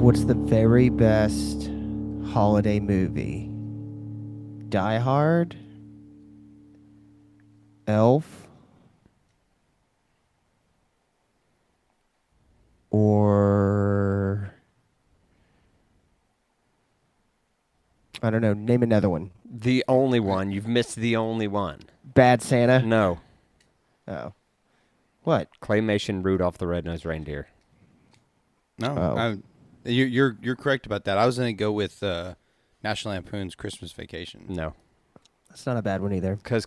What's the very best holiday movie? Die Hard? Elf? Or... I don't know. Name another one. The only one. You've missed the only one. Bad Santa? No. Oh. What? Claymation Rudolph the Red-Nosed Reindeer. No. You're correct about that. I was going to go with National Lampoon's Christmas Vacation. No. That's not a bad one either. Because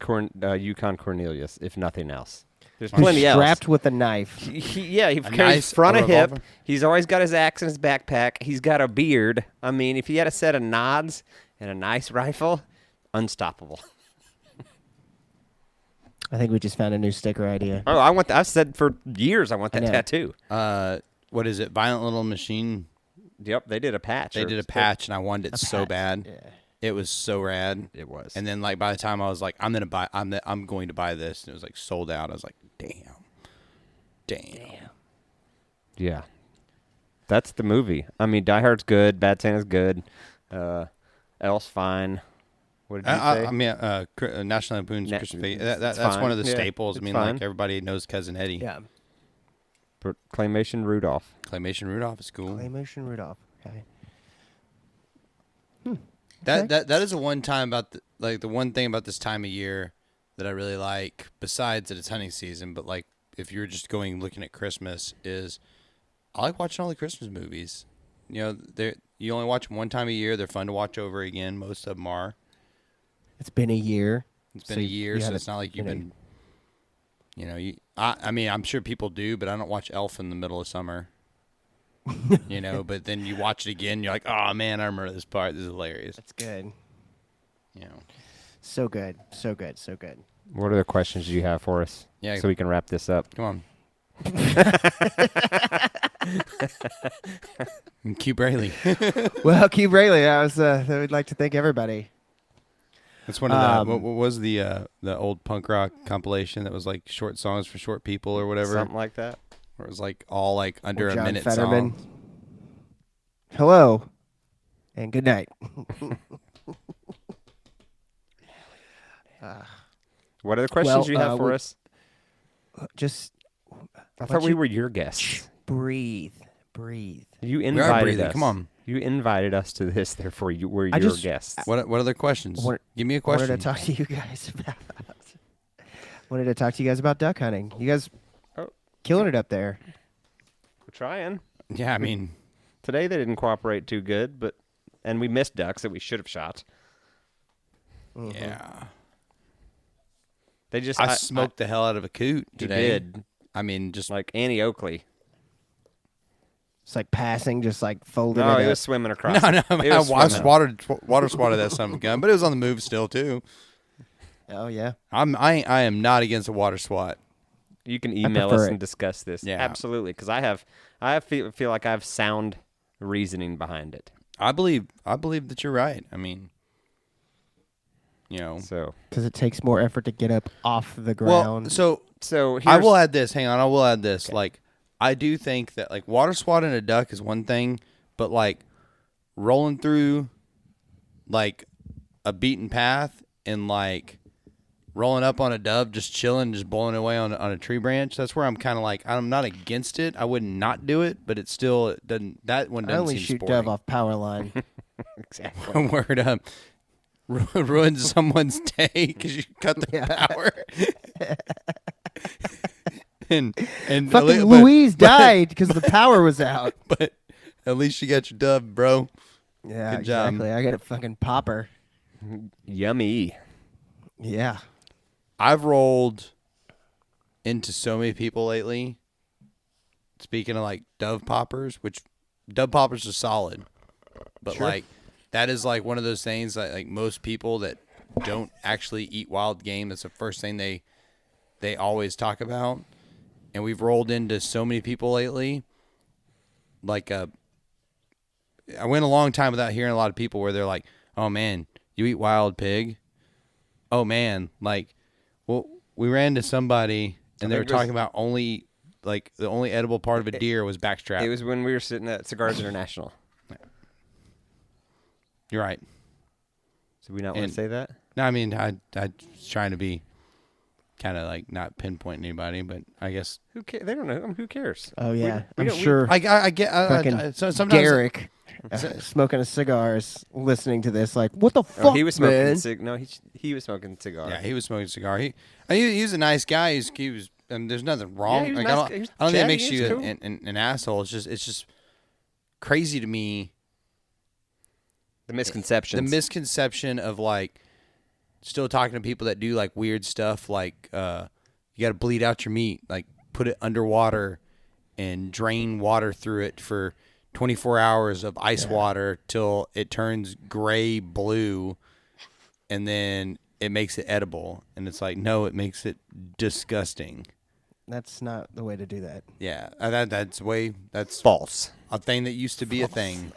Yukon Cornelius, if nothing else. There's Who's plenty else. strapped with a knife. He carries nice front of hip. revolver? He's always got his axe in his backpack. He's got a beard. I mean, if he had a set of nods and a nice rifle, unstoppable. I think we just found a new sticker idea. Oh, I've said for years I want that tattoo. What is it? Violent Little Machine. Yep, they did a patch. They did a patch, and I wanted it so bad. Yeah. It was so rad. It was. And then, like, by the time I was like, I'm going to buy this, and it was like sold out. I was like, damn. Yeah. That's the movie. I mean, Die Hard's good. Bad Santa's good. Elf's fine. What did you say? I mean, National Lampoon's Christmas Vacation. That's one of the staples. I mean, fine. like, everybody knows Cousin Eddie. Yeah. Claymation Rudolph. Claymation Rudolph is cool. Claymation Rudolph. Okay. That is the one time about the one thing about this time of year that I really like, besides that it's hunting season, but like if you're just looking at Christmas, is I like watching all the Christmas movies. You know, you only watch them one time a year. They're fun to watch over again. Most of them are. It's been a year. It's been a year, so it's not like you've been. You know, I mean, I'm sure people do, but I don't watch Elf in the middle of summer. You know, but then you watch it again, you're like, oh man, I remember this part. This is hilarious. That's good. You know, So good. So good. So good. What other questions do you have for us? Yeah. So we can wrap this up. Come on. And Q Brayley. Well, Q Brayley, I would like to thank everybody. That's one of the what was the old punk rock compilation that was like short songs for short people or whatever. Something like that. Where it was like all like under John a minute Fetterman. song. Hello, and good night. What other questions do you have for us? Just I thought we were your guests. breathe. You We are invited breathing. us. Come on. You invited us to this, therefore we're your just- guests. What other questions? Give me a I question. wanted to talk to you guys about duck hunting. You guys killing it up there. We're trying. Yeah, I mean, Today they didn't cooperate too good, and we missed ducks that we should have shot. yeah. They just I smoked the hell out of a coot You today. did. I mean, just Like Annie Oakley. It's like passing, just like folding No, it he up. was swimming across. no, He I was watched swimming. water swatted that son of a gun, but it was on the move still too. Oh yeah. I am not against a water swat. You can email us prefer and it. discuss this. Yeah. Absolutely, because I feel like I have sound reasoning behind it. I believe that you're right. I mean, you know. So Because it takes more effort to get up off the Well, ground. so here's, I will add this. Hang on, I will add this. Like, I do think that like water swatting a duck is one thing, but like rolling through like a beaten path and like rolling up on a dove, just chilling, just blowing away on a tree branch. That's where I'm kind of like, I'm not against it. I would not do it, but it still doesn't. That one I doesn't only seem shoot sporting. dove off power line. exactly. Word up. Ruins someone's day because you cut the power. and Fucking Louise died because the power was out. But at least you got your dove, bro. Yeah, Good job. exactly. I got a fucking popper. Yummy. Yeah. I've rolled into so many people lately. Speaking of like dove poppers, which dove poppers are solid, but like that is like one of those things that like most people that don't actually eat wild game, that's the first thing they always talk about. And we've rolled into so many people lately. Like I went a long time without hearing a lot of people where they're like, "Oh man, you eat wild pig?" Oh man, like, well, we ran to somebody and they were talking about only like the only edible part of a deer was backstrap. It was when we were sitting at Cigars International. You're right. So we not want And- to say that? No, I mean, I was trying to be kind of like not pinpoint anybody, but I guess Who cares? They don't know. I mean, who cares? Oh yeah, we I'm don't- we- sure I get. Fucking So sometimes Garrick smoking a cigar is listening to this. Like, what the fuck, Oh, he was smoking. man? No, he was smoking cigar. Yeah, he was smoking a cigar. He was a nice guy. He was. There's nothing wrong. he was Like, nice. I He was don't think it chatty. makes He was you cool. an asshole. It's just crazy to me. The misconceptions. The misconception of like still talking to people that do like weird stuff, like you got to bleed out your meat, like put it underwater and drain water through it for 24 hours of ice water till it turns gray blue, and then it makes it edible. And it's like, no, it makes it disgusting. That's not the way to do that. Yeah, that's false. a thing that used to be a thing.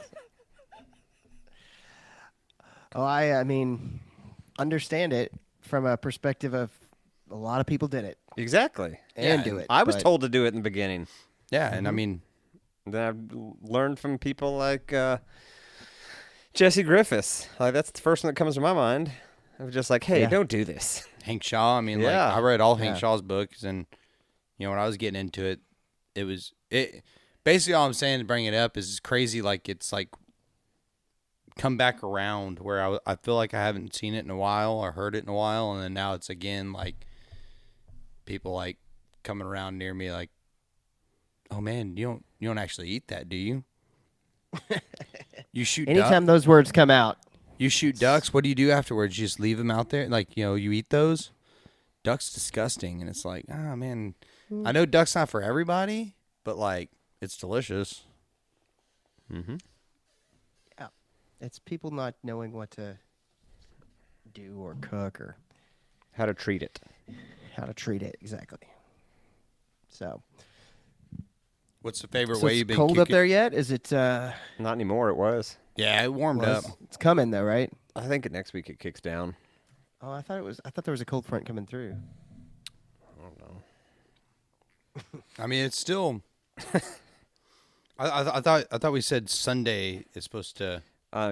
Oh, I mean, understand it from a perspective of a lot of people did it Exactly. and Yeah, do it. I was but- told to do it in the beginning. Yeah, and I mean, Then I've learned from people like Jesse Griffiths. Like that's the first one that comes to my mind. I was just like, hey, Yeah. don't do this. Hank Shaw. I mean, Yeah. like I read all Hank Yeah. Shaw's books, and you know when I was getting into it, it. Basically, all I'm saying to bring it up is it's crazy. Like it's like come back around where I feel like I haven't seen it in a while or heard it in a while, and then now it's again like people like coming around near me like, oh man, you don't actually eat that, do you? You shoot Anytime those words come out, You shoot ducks. What do you do afterwards? You just leave them out there? Like, you eat those? Duck's disgusting. And it's like, oh, man. I know duck's not for everybody, but, like, it's delicious. Mm-hmm. it's people not knowing what to do or cook or How to treat it. how to treat it exactly. So, What's the favorite so way it's you've been cold up kicking- there yet? Is it? Not anymore. It was. Yeah, it warmed up. It's coming though, right? I think next week it kicks down. Oh, I thought it was. I thought there was a cold front coming through. I don't know. I mean, it's still. I thought we said Sunday is supposed to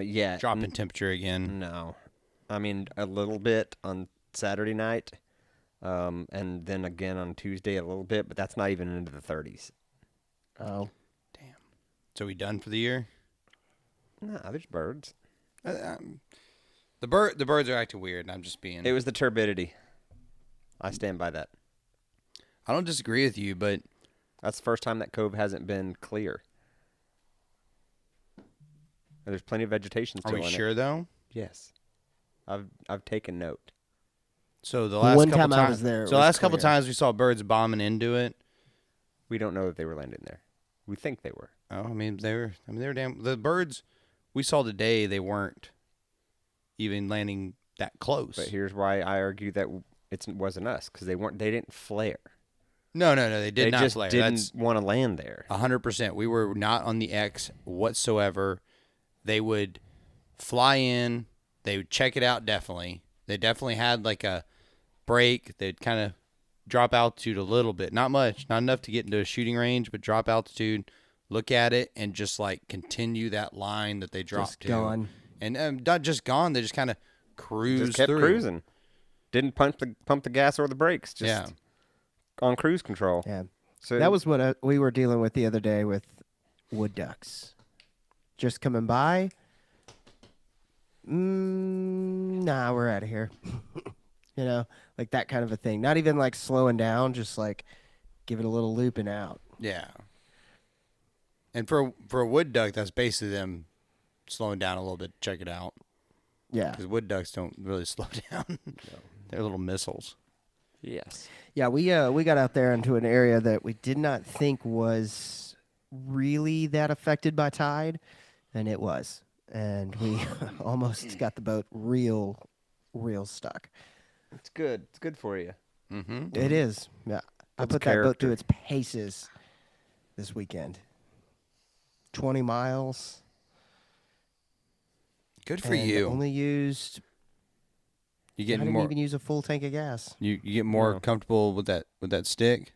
Yeah. drop in temperature again. No. I mean, a little bit on Saturday night, and then again on Tuesday a little bit, but that's not even into the 30s. Oh, So we done for the year? Nah, there's birds. The birds are acting weird, and I'm just being. It was the turbidity. I stand by that. I don't disagree with you, but That's the first time that cove hasn't been clear. And there's plenty of vegetation are still we in sure it. though? Yes. I've taken note. So the The last one couple time I times, was there, it so the was last couple clear. times we saw birds bombing into it. We don't know that they were landing there. We think they were. Oh, I mean they were damn. The birds we saw today, they weren't even landing that close. But here's why I argue that it wasn't us, because they didn't flare. No, they did they not just flare. didn't That's want to land there. 100%. We were not on the X whatsoever. They would fly in. They would check it out. Definitely, they definitely had like a break. They'd kind of drop altitude a little bit, not much, not enough to get into a shooting range, but drop altitude, look at it, and just like continue that line that they dropped just to. gone. And not just gone. They just kind of cruised Just kept through. cruising. Didn't pump the gas or the brakes. Just Yeah. on cruise control. Yeah, So that was what we were dealing with the other day with wood ducks, just coming by. Nah, we're out of here. Like that kind of a thing. Not even like slowing down, just like give it a little loop and out. Yeah. And for a wood duck, that's basically them slowing down a little bit. Check it out. Yeah, Because wood ducks don't really slow down. They're little missiles. yes. yeah. We got out there into an area that we did not think was really that affected by tide, and it was. And we almost got the boat real stuck. It's good. It's good for you. Mm-hmm. It is. Yeah. I Builds put that boat character. to its paces this weekend. 20 miles. Good for and you. Only used. You I get didn't more. even use a full tank of gas. You get more No. comfortable with that stick.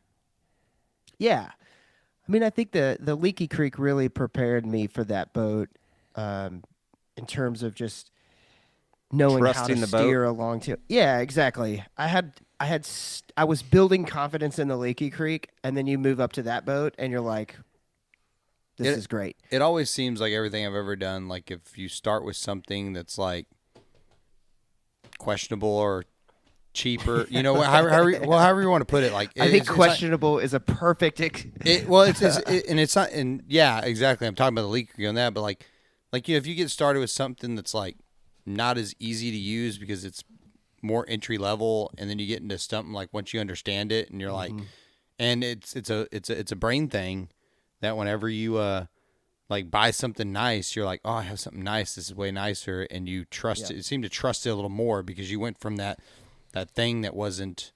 Yeah. I mean, I think the Leaky Creek really prepared me for that boat. in terms of just knowing how Trusting to the boat? steer along to. Yeah, exactly. I was building confidence in the Leaky Creek, and then you move up to that boat, and you're like, this is great. It always seems like everything I've ever done, like if you start with something that's like questionable or cheaper, however you want to put it. Like I think it's not- questionable is a perfect. and it's not, and yeah, exactly. I'm talking about the leak on that, but like if you get started with something that's like not as easy to use because it's more entry level, and then you get into something like once you understand it, and you're like, and it's a brain thing that whenever you like buy something nice, you're like, oh, I have something nice. This is way nicer, and you trust it. You seem to trust it a little more because you went from that thing that wasn't,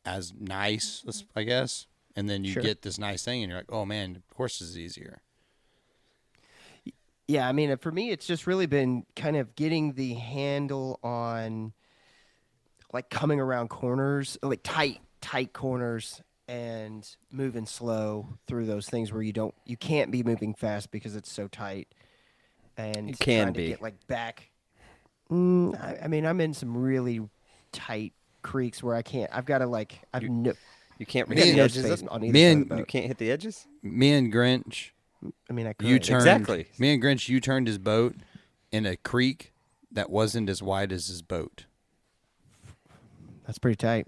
as nice, I guess, and then you get this nice thing, and you're like, oh man, of course this is easier. Yeah, I mean, for me, it's just really been kind of getting the handle on, like, coming around corners, like tight corners, and moving slow through those things where you can't be moving fast because it's so tight, and You can trying be. to get like back. I mean, I'm in some really tight creeks where I can't. I've got to like. You can't I hit got the no edges. space Of, on either me side and- of the you boat. can't hit the edges. Me and Grinch, I mean, I could. you turned Exactly. Me and Grinch, you turned his boat in a creek that wasn't as wide as his boat. That's pretty tight.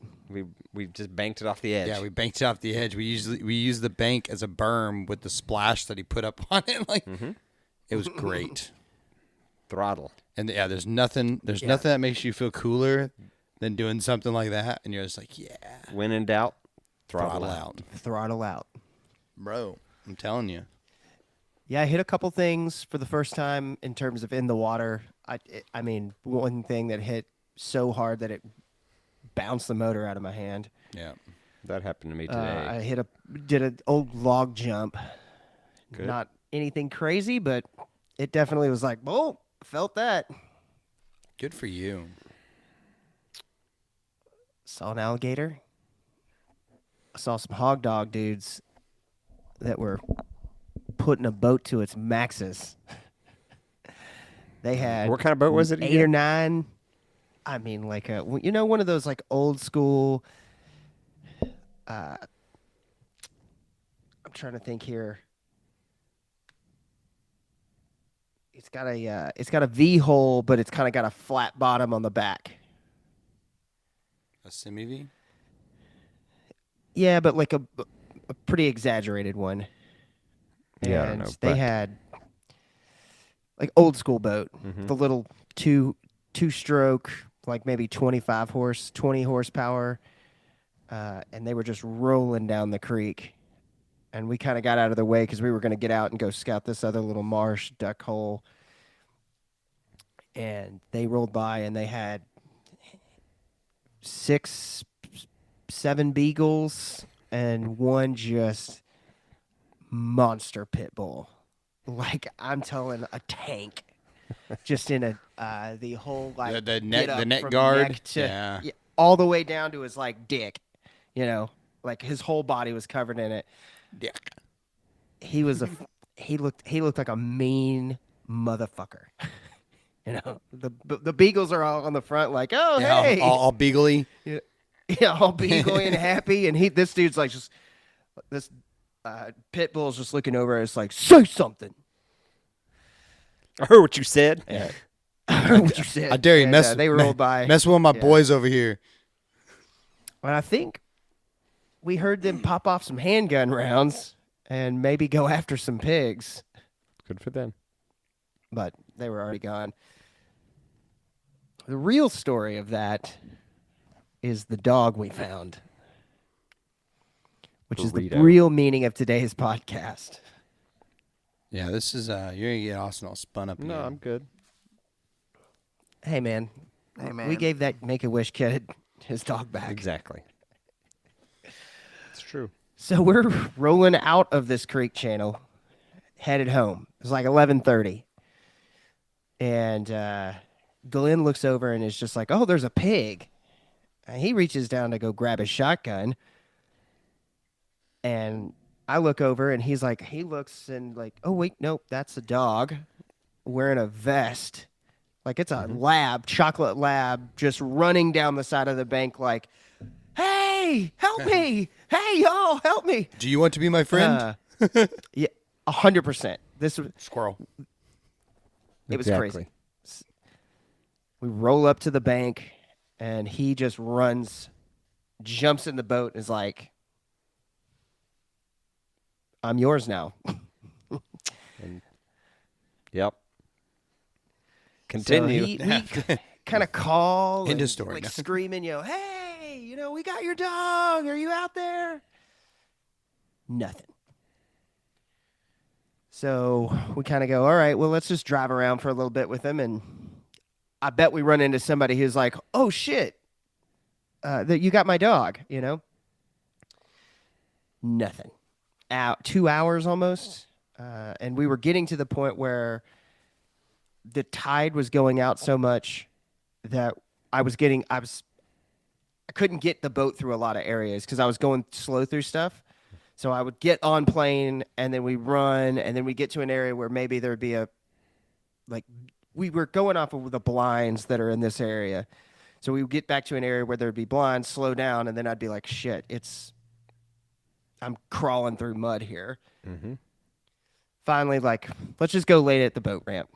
We just banked it off the edge. Yeah, we banked it off the edge. We use the bank as a berm with the splash that he put up on it. Like it was great. Throttle. And yeah, there's nothing that makes you feel cooler than doing something like that. And you're just like, yeah, When in doubt, throttle out, Throttle out. bro. I'm telling you. Yeah, I hit a couple things for the first time in terms of in the water. I mean, one thing that hit so hard that it bounced the motor out of my hand. Yeah. That happened to me today. I did an old log jump. Good. Not anything crazy, but it definitely was like, oh, felt that. Good for you. Saw an alligator. Saw some hog dog dudes that were putting a boat to its maxes. They had What kind of boat was it 8 again? or 9. I mean, like one of those like old school. I'm trying to think here. It's got a V hole, but it's kind of got a flat bottom on the back. A semi V. Yeah, but like a pretty exaggerated one. Yeah, I don't And know, they but- had like old school boat, the little two-stroke, like maybe 20 horsepower, and they were just rolling down the creek. And we kind of got out of the way because we were going to get out and go scout this other little marsh duck hole. And they rolled by, and they had 6, 7 beagles and one just monster pit bull. Like, I'm telling, a tank. Just in the whole like The get up neck from guard? neck to, Yeah. all the way down to his like dick, like his whole body was covered in it. Dick. He was he looked like a mean motherfucker. The beagles are all on the front like, oh Yeah, hey, all beagly. yeah, all beagly and happy, and this dude's like just this pit bull's just looking over and it's like, say something. I heard what you said. Yeah. I heard what you said. I dare you, And, they rolled by. Mess with one of my Yeah. boys over here. And I think we heard them pop off some handgun rounds and maybe go after some pigs, Good for them. but they were already gone. The real story of that is the dog we found, which is the Burrito. real meaning of today's podcast. Yeah, this is you're gonna get Austin all spun up. No, again. I'm good. Hey, man. We gave that Make-A-Wish kid his dog back. Exactly. It's true. So we're rolling out of this creek channel, headed home. It was like 11:30, and Glenn looks over and is just like, "Oh, there's a pig." And he reaches down to go grab his shotgun, and I look over and he's like, he looks and like, oh wait, nope, that's a dog wearing a vest. Like it's a lab, chocolate lab, just running down the side of the bank like, hey, help me. Hey, y'all, help me. Do you want to be my friend? Yeah, 100%. This was, Squirrel. it was Exactly. crazy. We roll up to the bank and he just runs, jumps in the boat and is like, I'm yours now. Yep. So Continue. we kind of call End of and, story. like screaming, hey, we got your dog. Are you out there? Nothing. So we kind of go, all right, well, let's just drive around for a little bit with him. And I bet we run into somebody who's like, oh, shit, that you got my dog, Nothing. Out 2 hours almost. And we were getting to the point where the tide was going out so much that I couldn't get the boat through a lot of areas because I was going slow through stuff. So I would get on plane and then we run and then we get to an area where maybe there'd be we were going off of the blinds that are in this area. So we would get back to an area where there'd be blinds, slow down, and then I'd be like, shit, I'm crawling through mud here. Mm-hmm. Finally, let's just go lay at the boat ramp.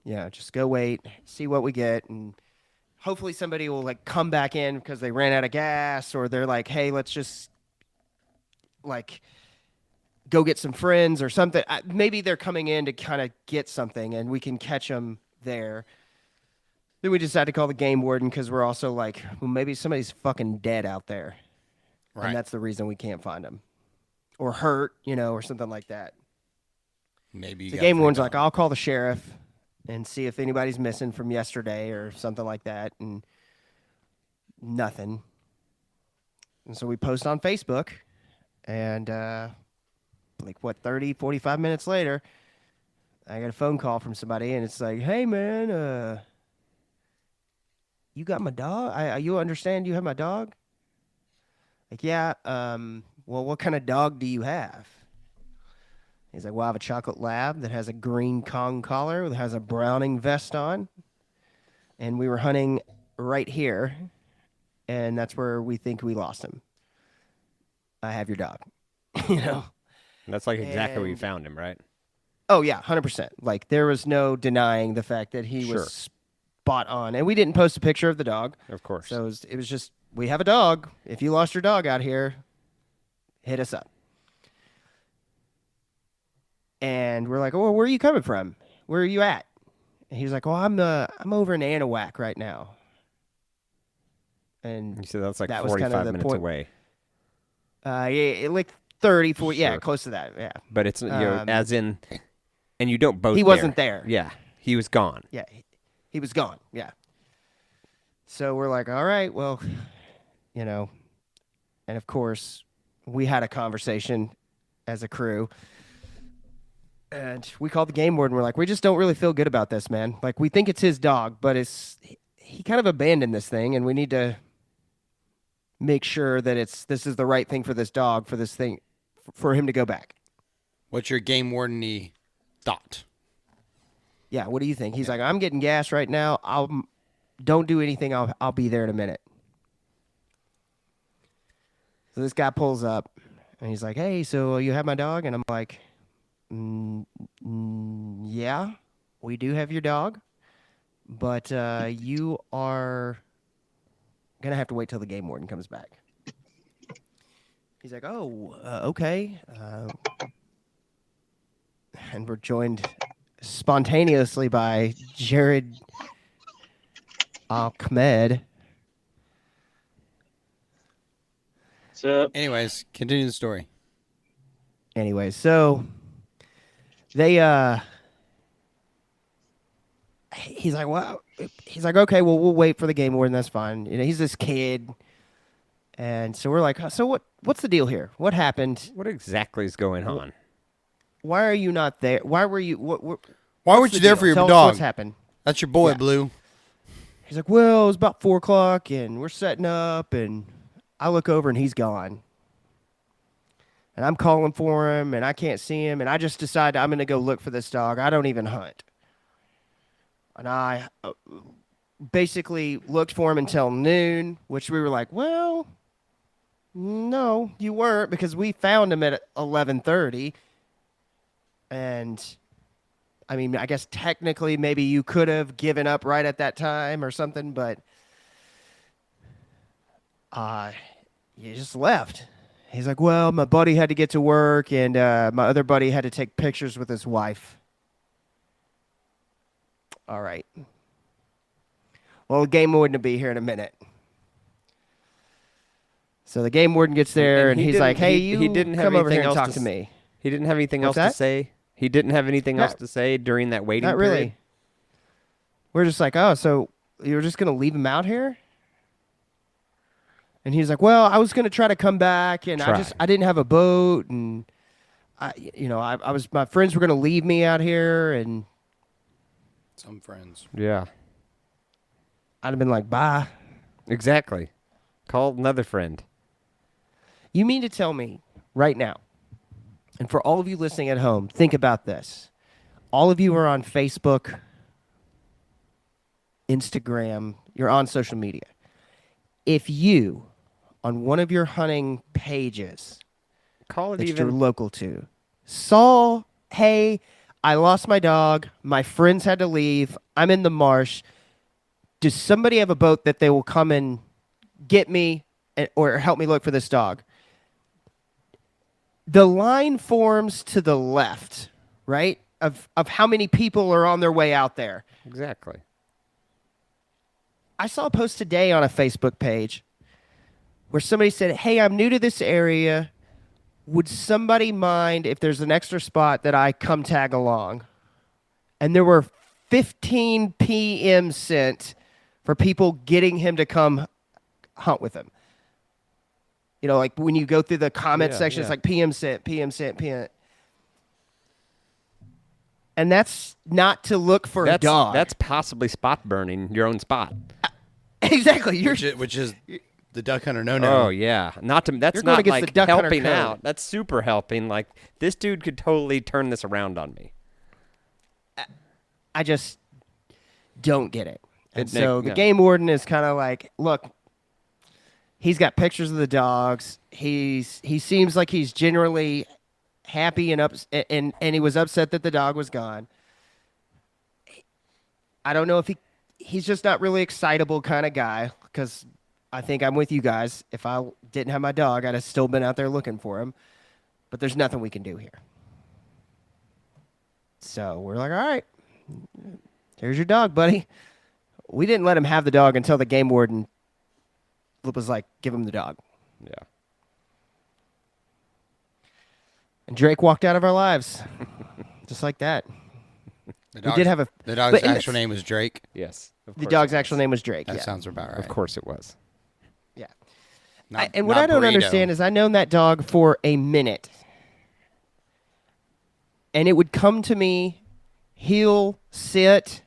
Yeah, just go wait, see what we get, and hopefully somebody will come back in because they ran out of gas, or they're like, hey, let's just go get some friends or something. Maybe they're coming in to kind of get something, and we can catch them there. Then we decided to call the game warden because we're also like, well, maybe somebody's fucking dead out there, Right. and that's the reason we can't find them, or hurt, or something like that. Maybe The game warden's like, I'll call the sheriff and see if anybody's missing from yesterday or something like that, and nothing. And so we post on Facebook, and 30, 45 minutes later, I got a phone call from somebody, and it's like, hey, man, you got my dog? You understand you have my dog? Like, yeah, well, what kind of dog do you have? He's like, well, I have a chocolate lab that has a green Kong collar, that has a Browning vest on. And we were hunting right here, and that's where we think we lost him. I have your dog. That's like exactly where you And- found him, right? Oh, yeah, 100%. There was no denying the fact that he Sure. was spot on. And we didn't post a picture of the dog. Of course. So it was just, we have a dog. If you lost your dog out here, hit us up. And we're like, oh, where are you coming from? Where are you at? And he's like, well, I'm over in Anahuac right now. And You said that's like that was kind of 45 the minutes point. away. Yeah, like 30, 40, yeah, Sure. close to that, yeah. But it's, as in, and you don't both He wasn't there. Yeah. He was gone. Yeah, he was gone, yeah. So we're like, all right, well, and of course, we had a conversation as a crew. And we called the game warden. We're like, we just don't really feel good about this, man. Like, we think it's his dog, but he kind of abandoned this thing, and we need to make sure that this is the right thing for this dog, for him to go back. What's your game warden thought? Yeah, what do you think? He's like, I'm getting gas right now. Don't do anything. I'll be there in a minute. So this guy pulls up, and he's like, hey, so you have my dog? And I'm like, yeah, we do have your dog, but you are going to have to wait till the game warden comes back. He's like, oh, okay. And we're joined spontaneously by Jared Ahmed. What's up? Anyways, continue the story. Anyway, so they he's like, well, he's like, okay, well, we'll wait for the game warden. That's fine. He's this kid, and so we're like, so what's the deal here? What happened? What exactly is going on? Why are you not there? Why were you? Why weren't you there for your Tell us dog? what's happened? That's your boy, Yeah. Blue. He's like, well, it was about 4:00, and we're setting up, and I look over, and he's gone. And I'm calling for him, and I can't see him, and I just decide I'm going to go look for this dog. I don't even hunt. And I basically looked for him until noon, which we were like, well, no, you weren't, because we found him at 11:30. And, I mean, I guess technically maybe you could have given up right at that time or something, but you just left. He's like, well, my buddy had to get to work, and my other buddy had to take pictures with his wife. All right. Well, the game warden will be here in a minute. So the game warden gets there, and he's like, hey, you he didn't have come over here anything and else talk to me. He didn't have anything What's else that? to say? He didn't have anything else to say during that waiting Not period? really. We're just like, oh, so you were just going to leave him out here? And he's like, well, I was going to try to come back, and I didn't have a boat, and my friends were going to leave me out here, and Some friends. Yeah. I'd have been like, bye. Exactly. Call another friend. You mean to tell me right now, and for all of you listening at home, think about this. All of you are on Facebook, Instagram, you're on social media. If you, on one of your hunting pages Call it that even. you're local to, saw, hey, I lost my dog, my friends had to leave, I'm in the marsh, does somebody have a boat that they will come and get me or help me look for this dog? The line forms to the left, right, of how many people are on their way out there. Exactly. I saw a post today on a Facebook page where somebody said, hey, I'm new to this area. Would somebody mind if there's an extra spot that I come tag along? And there were 15 PM sent for people getting him to come hunt with him. You know, like when you go through the comment section, it's like PM sent, PM sent, PM. And that's not to look for a dog. That's possibly spot burning your own spot. Exactly. Which is the duck hunter no. Oh yeah, that's You're not going against the like duck hunter helping code. out. That's super helping. Like this dude could totally turn this around on me. I just don't get it. And It- so yeah. the game warden is kind of like, look, he's got pictures of the dogs. He seems like he's generally happy and he was upset that the dog was gone. I don't know if he's just not really excitable kind of guy, because I think I'm with you guys. If I didn't have my dog, I'd have still been out there looking for him. But there's nothing we can do here. So we're like, all right, here's your dog, buddy. We didn't let him have the dog until the game warden was like, give him the dog. Yeah. And Drake walked out of our lives. Just like that. The We did have a... the dog's but- actual name was Drake. Yes. Of The course dog's it was. actual name was Drake. That Yeah. sounds about right. Of course it was. Yeah. Not- And what not I don't burrito. understand is I known that dog for a minute. And it would come to me, heel, sit.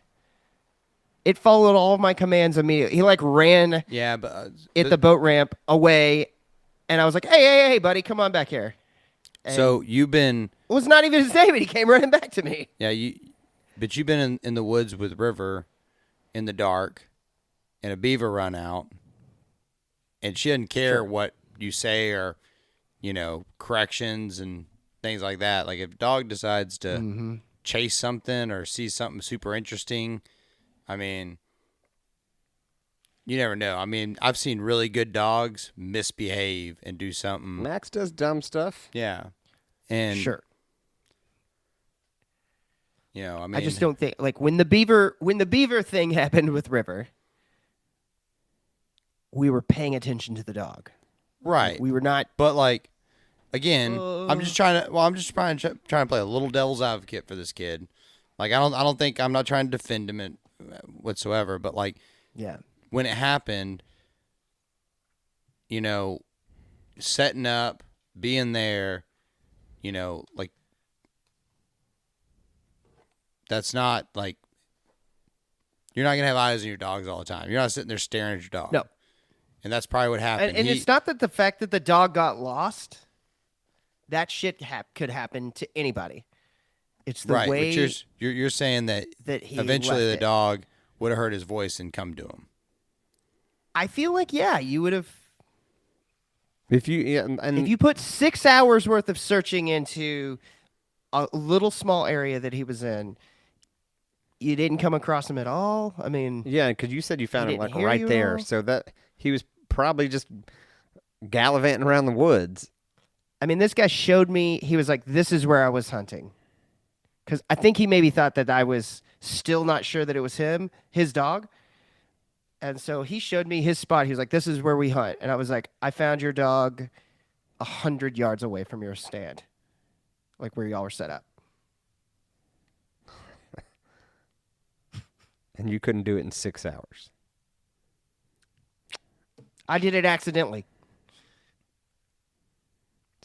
It followed all of my commands immediately. He like ran Yeah, but at the boat ramp away. And I was like, hey, buddy, come on back here. And so you've been it was not even his name, and he came running back to me. but you've been in the woods with River in the dark, and a beaver run out, and she doesn't care what you say or, corrections and things like that. Like if a dog decides to chase something or see something super interesting, I mean, you never know. I mean, I've seen really good dogs misbehave and do something. Max does dumb stuff. Yeah. And Sure. I mean, I just don't think like when the beaver thing happened with River, we were paying attention to the dog. right. We were not. But like, again, I'm just trying to play a little devil's advocate for this kid. Like, I'm not trying to defend him whatsoever. But like, Yeah. when it happened, setting up, being there, like, that's not like, you're not gonna have eyes on your dogs all the time. You're not sitting there staring at your dog. No. And that's probably what happened. And it's not that the fact that the dog got lost. that shit could happen to anybody. It's the Right, way but you're saying that he eventually left the it. dog would have heard his voice and come to him. I feel like, yeah, you would have. If you If you put 6 hours worth of searching into a little small area that he was in, you didn't come across him at all. I mean, yeah, because you said you found him didn't like hear right you at there, all? so that he was probably just gallivanting around the woods. I mean, this guy showed me. He was like, "This is where I was hunting," because I think he maybe thought that I was still not sure that it was him, his dog. And so he showed me his spot. He was like, "This is where we hunt," and I was like, "I found your dog 100 yards away from your stand, like where y'all were set up." And you couldn't do it in 6 hours. I did it accidentally.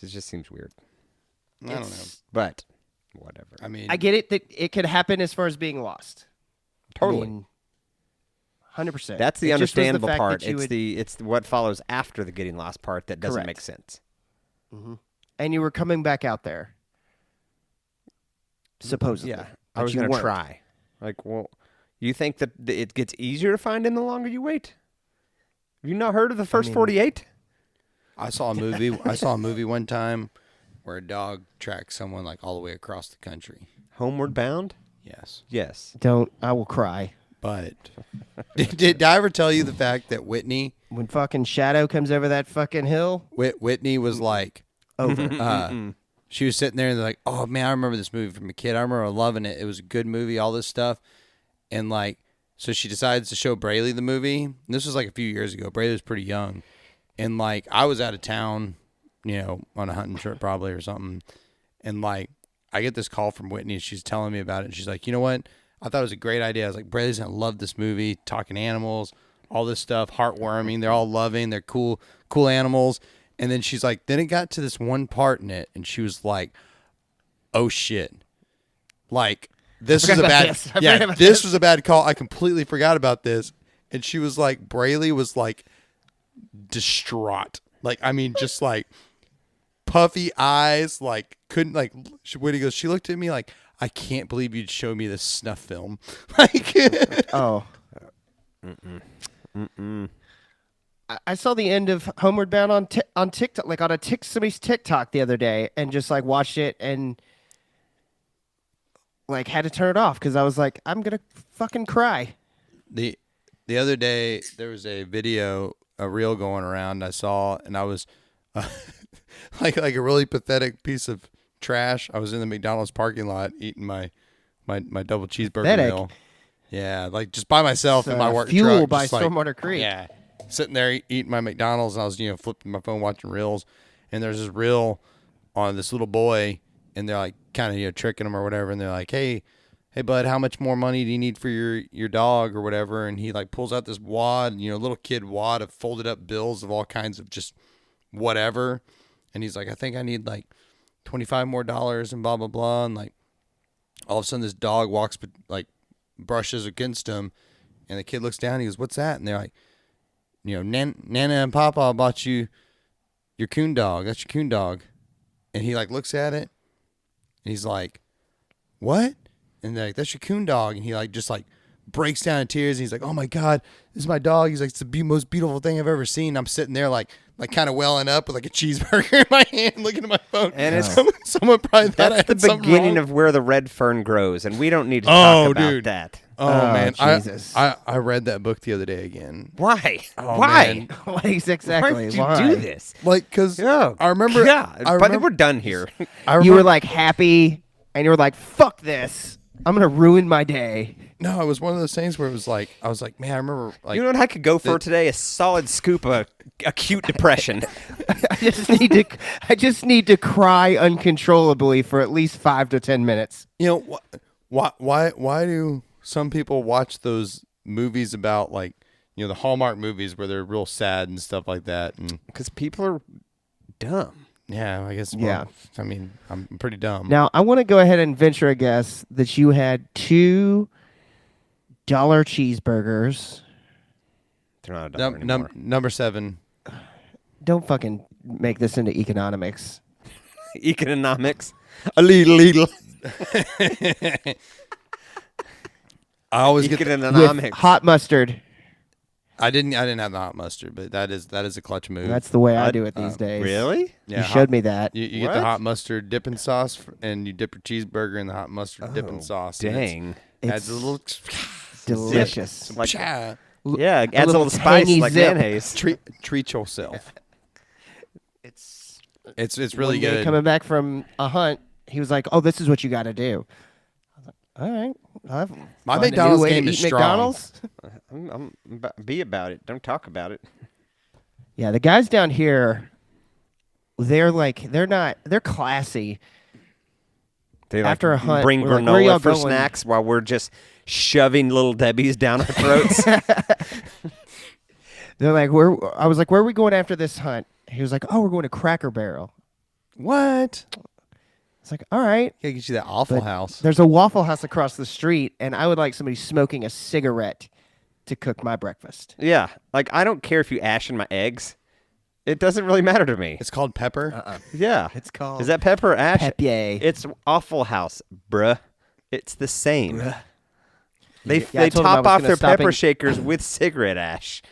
It just seems weird. I don't know. But whatever. I mean, I get it that it could happen as far as being lost. Totally. I mean, 100%. That's the It just was understandable fact part. that you It's what follows after the getting lost part that doesn't Correct. make sense. and you were coming back out there. Supposedly. Yeah, but I was you going to weren't. try. Like, well, you think that it gets easier to find him the longer you wait? Have you not heard of the first 48? I saw a movie. I saw a movie one time where a dog tracked someone like all the way across the country. Homeward Bound? Yes, Yes. Don't. I will cry. but did I ever tell you the fact that Whitney When fucking Shadow comes over that fucking hill, Whitney was like, over. she was sitting there and they're like, oh man, I remember this movie from a kid. I remember loving it. It was a good movie, all this stuff. And like, so she decides to show Braley the movie. And this was like a few years ago. Braley was pretty young. And like, I was out of town, you know, on a hunting trip probably or something. And like, I get this call from Whitney and she's telling me about it. And she's like, you know what? I thought it was a great idea. I was like, Braley's going to love this movie, talking animals, all this stuff, heartwarming. They're all loving. They're cool animals. And then she's like, then it got to this one part in it. And she was like, oh shit. Like, this is a bad, this was a bad call. I completely forgot about this. And she was like, Braley was like distraught. Like, I mean, just like puffy eyes, like couldn't like, Whitney goes, she looked at me like, I can't believe you'd show me this snuff film. Like, Oh. I saw the end of Homeward Bound on TikTok, like on somebody's TikTok the other day, and just like watched it and like had to turn it off because I was like, I'm gonna fucking cry. the other day there was a video, a reel going around I saw, and I was like a really pathetic piece of trash. I was in the McDonald's parking lot eating my double cheeseburger Pathetic? meal. Yeah, like just by myself in my work Fuel truck, by just like, Stormwater Creek. Yeah, sitting there eating my McDonald's, and I was flipping my phone watching reels, and there's this reel on this little boy, and they're like kind of tricking him or whatever, and they're like, hey bud, how much more money do you need for your dog or whatever? And he like pulls out this wad, little kid wad of folded up bills of all kinds of just whatever, and he's like, I think I need like $25 more and blah blah blah, and like all of a sudden this dog walks like brushes against him, and the kid looks down, he goes, what's that? And they're like, Nana and Papa bought you your coon dog. That's your coon dog. And he like looks at it, and he's like, what? And they're like, that's your coon dog. And he like just like breaks down in tears, and he's like, oh my God, this is my dog. He's like, it's the most beautiful thing I've ever seen. I'm sitting there like kind of welling up with like a cheeseburger in my hand, looking at my phone. And it's someone probably thought I that's had the something beginning wrong. of where the red fern grows, and we don't need to talk about dude. that. Oh man, Jesus. I read that book the other day again. Why? Oh, Why? man. What exactly? Why did you Why? do this? Like, cause Oh, I remember. God. I But remember, we're done here. I remember, You were like happy, and you were like, "Fuck this! I'm gonna ruin my day." no, it was one of those things where it was like, I was like, man, I remember like, You know what I could go for today? A solid scoop of acute depression. I just need to cry uncontrollably for at least 5 to 10 minutes. why do some people watch those movies about like, the Hallmark movies where they're real sad and stuff like that? And Because people are dumb. yeah, I guess. Yeah. I mean, I'm pretty dumb. Now, I want to go ahead and venture a guess that you had $2 cheeseburgers. They're not a dollar anymore. Number 7. Don't fucking make this into economics. Economics. A little. I always get. Economics. With hot mustard. I didn't have the hot mustard, but that is a clutch move. That's the way I I- do it these days. Really? yeah, You showed me that. You get What? the hot mustard dipping sauce, and you dip your cheeseburger in the hot mustard dipping sauce. and Dang. adds a little delicious. Like, cha. yeah, it a adds a little little spice tangy like zip. mayonnaise. Treat yourself. It's It's really one day good. coming back from a hunt, he was like, "Oh, this is what you got to do." I was like, "All right, I'll My find a new McDonald's way to game eat is strong. McDonald's." Be about it. Don't talk about it. Yeah, the guys down here, they're classy. They After a hunt, bring we're like, "Where y'all granola for going?" snacks while we're just shoving little Debbie's down our throats. They're like, "Where?" I was like, "Where are we going after this hunt?" He was like, "Oh, we're going to Cracker Barrel." What? It's like, "All right." Gotta get you that Awful But House. There's a Waffle House across the street, and I would like somebody smoking a cigarette to cook my breakfast. Yeah, like I don't care if you ashen my eggs. It doesn't really matter to me. It's called pepper. Yeah, It's called Is that pepper or ash? Pepe. It's Awful House, bruh. It's the same. They Yeah, I they told him I top was off gonna their stop pepper and- shakers with cigarette ash.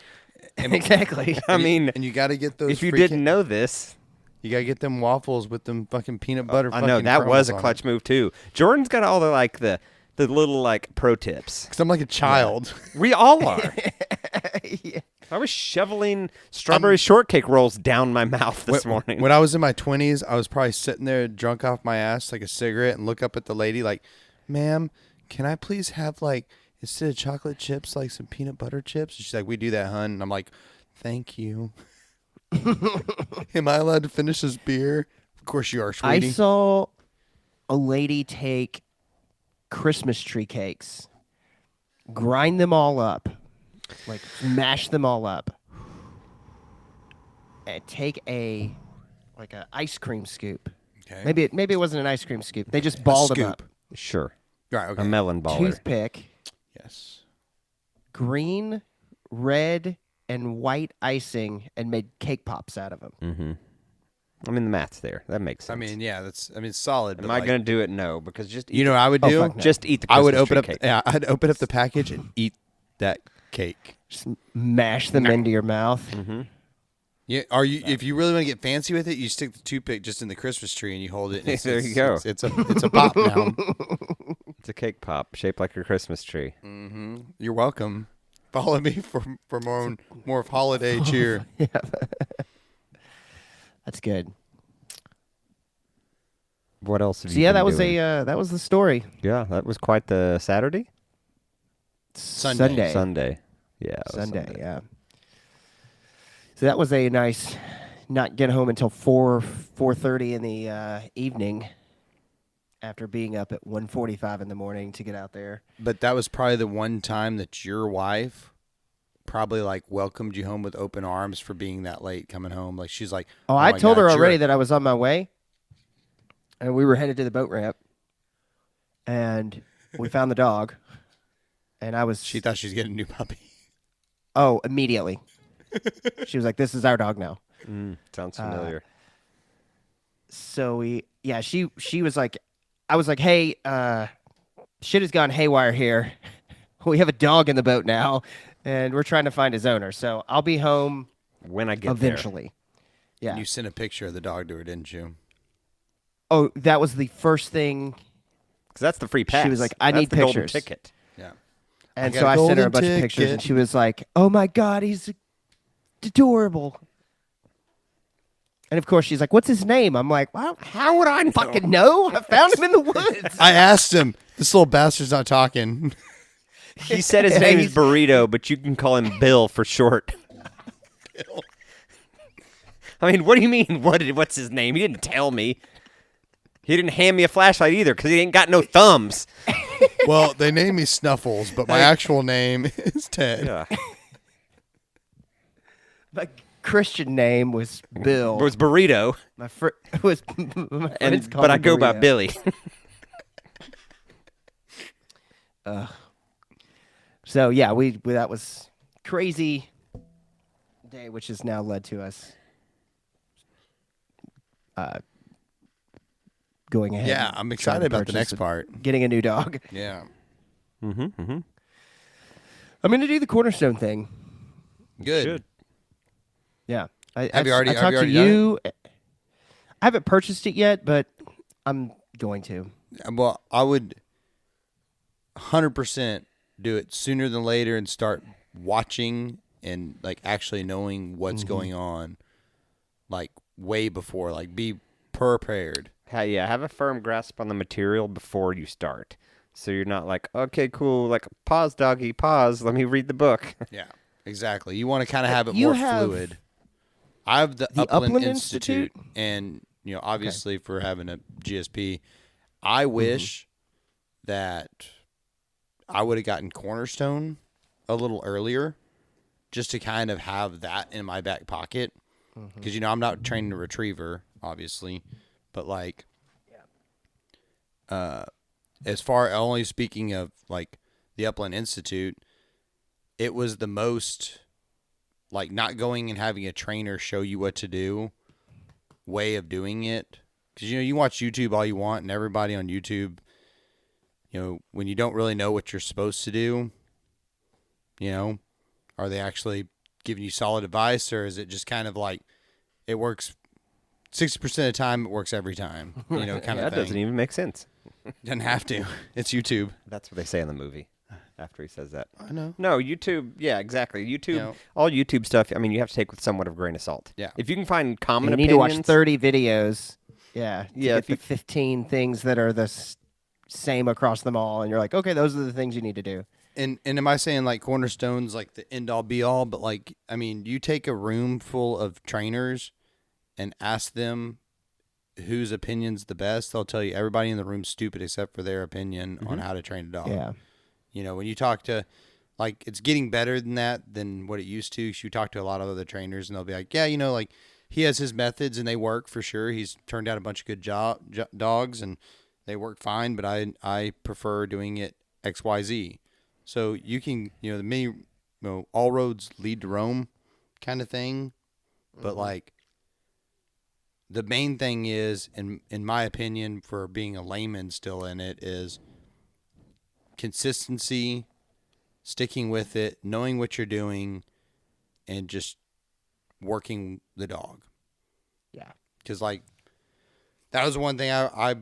Exactly. I mean, and you got to get those. if you freaking- didn't know this, you got to get them waffles with them fucking peanut butter. I know that was a clutch move. move too. Jordan's got all the little like pro tips. Because I'm like a child. We all are. Yeah. I was shoveling strawberry shortcake rolls down my mouth this When- morning. When I was in my 20s, I was probably sitting there drunk off my ass, like a cigarette, and look up at the lady like, "Ma'am, can I please have like instead of chocolate chips, like some peanut butter chips?" And she's like, "We do that, hun." And I'm like, "Thank you." Am I allowed to finish this beer? Of course you are, I sweetie. saw a lady take Christmas tree cakes, grind them all up, like mash them all up, and take a ice cream scoop. Okay. Maybe it wasn't an ice cream scoop. They just balled them up. scoop. Sure, Right. Okay. a melon baller. Toothpick, Yes. green, red, and white icing, and made cake pops out of them. Mm-hmm. I mean, the math's there. That makes sense. I mean, yeah, it's solid. am but I like, going to do it? No, because just eat You know what I would Oh, do? fuck no. just eat the. I would Christmas open tree up. cake. Yeah, I'd open up the package and eat that cake. Just mash them into your mouth. Mm-hmm. Yeah, are you? If you really want to get fancy with it, you stick the toothpick just in the Christmas tree and you hold it. And There you go. It's a pop now. It's a cake pop shaped like your Christmas tree. Mm-hmm. You're welcome. Follow me for more of holiday cheer. That's good. What else? Have So you yeah, been that was doing? that was the story. Yeah, that was quite the Saturday. Sunday. Sunday. Yeah. it was Sunday, yeah. So that was a nice not get home until 4:30 in the evening after being up at 1:45 in the morning to get out there. But that was probably the one time that your wife probably like welcomed you home with open arms for being that late coming home. Like she's like, Oh, I my told God, her you're- already that I was on my way, and we were headed to the boat ramp, and we found the dog, and I was She thought she was getting a new puppy. oh immediately. She was like, "This is our dog now." Sounds familiar. So she was like, I was like, "Hey, shit has gone haywire here. We have a dog in the boat now, and we're trying to find his owner. So I'll be home When I get eventually." Yeah. And you sent a picture of the dog to her, didn't you? Oh, that was the first thing. because that's the free pass. was like, "I That's need the golden pictures." ticket. Yeah. And got so a I sent her a golden bunch of pictures, and ticket. she was like, "Oh my God, he's adorable." And of course, she's like, "What's his name?" I'm like, "Well, how would I fucking know? I found him in the woods." I asked him. This little bastard's not talking. He said his name is Burrito, but you can call him Bill for short. I mean, what do you mean? What's his name? He didn't tell me. He didn't hand me a flashlight either because he ain't got no thumbs. Well, they named me Snuffles, but my actual name is Ted. Yeah. My Christian name was Bill. It was Burrito, My was my friends called but I me go by Burrito. Billy. So yeah, we that was crazy day, which has now led to us going ahead. Yeah, and I'm trying excited to about the purchase next part. getting a new dog. Yeah. Mm-hmm. I'm going to do the cornerstone thing. Good. Should. Yeah. Have you already I talked to done it? you. I haven't purchased it yet, but I'm going to. Well, I would 100% do it sooner than later and start watching and like actually knowing what's going on, like way before. Like be prepared. Have a firm grasp on the material before you start. So you're not like, okay, cool, like pause, doggy, pause. Let me read the book. Yeah, exactly. You want to kind of have it You more have fluid. I have the Upland Institute, and obviously for having a GSP, I wish that I would have gotten Cornerstone a little earlier, just to kind of have that in my back pocket. Because I'm not training a retriever, obviously, but like, as far only speaking of like the Upland Institute, it was the most like not going and having a trainer show you what to do way of doing it. Because you watch YouTube all you want, and everybody on YouTube, when you don't really know what you're supposed to do, are they actually giving you solid advice, or is it just kind of like it works 60% of the time, it works every time, kind of thing. That doesn't even make sense. Doesn't have to. It's YouTube. That's what they say in the movie after he says that. I know. No, YouTube, yeah, exactly. YouTube, Yeah. all YouTube stuff, I mean, you have to take with somewhat of a grain of salt. Yeah. If you can find common You need to opinions. watch 30 videos. Yeah. Yeah, Get the 15 things that are the same across them all. And you're like, okay, those are the things you need to do. And am I saying like Cornerstone's like the end all be all? But like, I mean, you take a room full of trainers and ask them whose opinion's the best. They'll tell you everybody in the room's stupid except for their opinion on how to train a dog. Yeah. When you talk to, like, it's getting better than what it used to. You talk to a lot of other trainers and they'll be like, yeah, like he has his methods and they work for sure. He's turned out a bunch of good dogs and they work fine, but I prefer doing it XYZ. So you can, the many, all roads lead to Rome kind of thing. But like, the main thing is, in my opinion, for being a layman still in it, is consistency, sticking with it, knowing what you're doing, and just working the dog. Yeah. Because, like, that was one thing I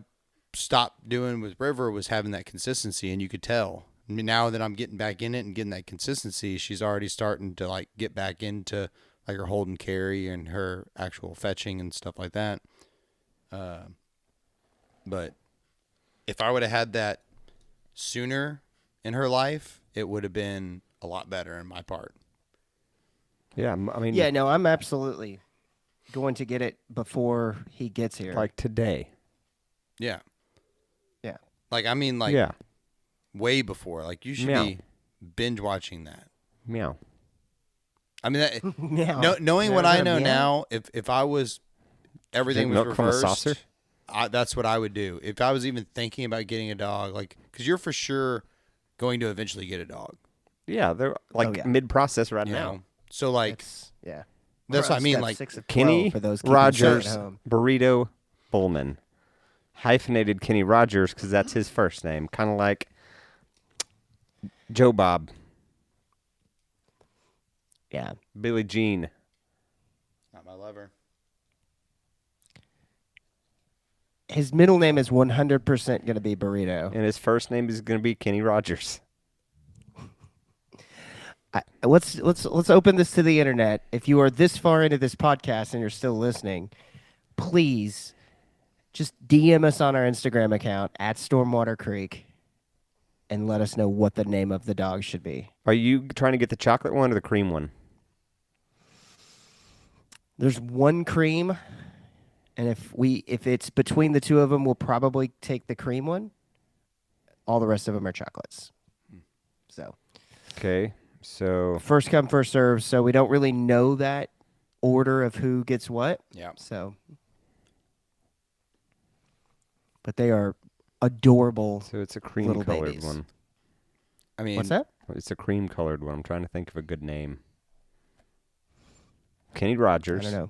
stopped doing with River was having that consistency, and you could tell. I mean, now that I'm getting back in it and getting that consistency, she's already starting to, like, get back into like her hold and carry and her actual fetching and stuff like that. But if I would have had that sooner in her life, it would have been a lot better in my part. Yeah, I mean, Yeah, no, I'm absolutely going to get it before he gets here. like today. Yeah. Yeah. Like, I mean, like, Yeah. way before. Like, you should Meow. be binge watching that. Meow. I mean, that, Meow. knowing Is what that I a know meow? now, if I was, everything Drink was milk from a reversed, saucer? that's what I would do. If I was even thinking about getting a dog, like, because you're for sure going to eventually get a dog. Yeah, they're like yeah. mid-process right You now. know? So, like, Yeah. that's We're what I on mean. step Like, 6 of 12 Kenny for those keeping Rogers, track at home. Burrito Bullman. Hyphenated Kenny Rogers because that's his first name. Kind of like Joe Bob, Yeah. Billie Jean. not my lover. His middle name is 100% going to be Burrito. And his first name is going to be Kenny Rogers. Let's open this to the internet. If you are this far into this podcast and you're still listening, please just DM us on our Instagram account at Stormwater Creek and let us know what the name of the dog should be. Are you trying to get the chocolate one or the cream one? There's one cream, and if it's between the two of them, we'll probably take the cream one. All the rest of them are chocolates. So Okay, so first come, first serve. So we don't really know that order of who gets what. Yeah. So, but they are adorable. it's a cream Little colored babies. one. I mean, What's that? It's a cream colored one. I'm trying to think of a good name. Kenny Rogers. I don't know.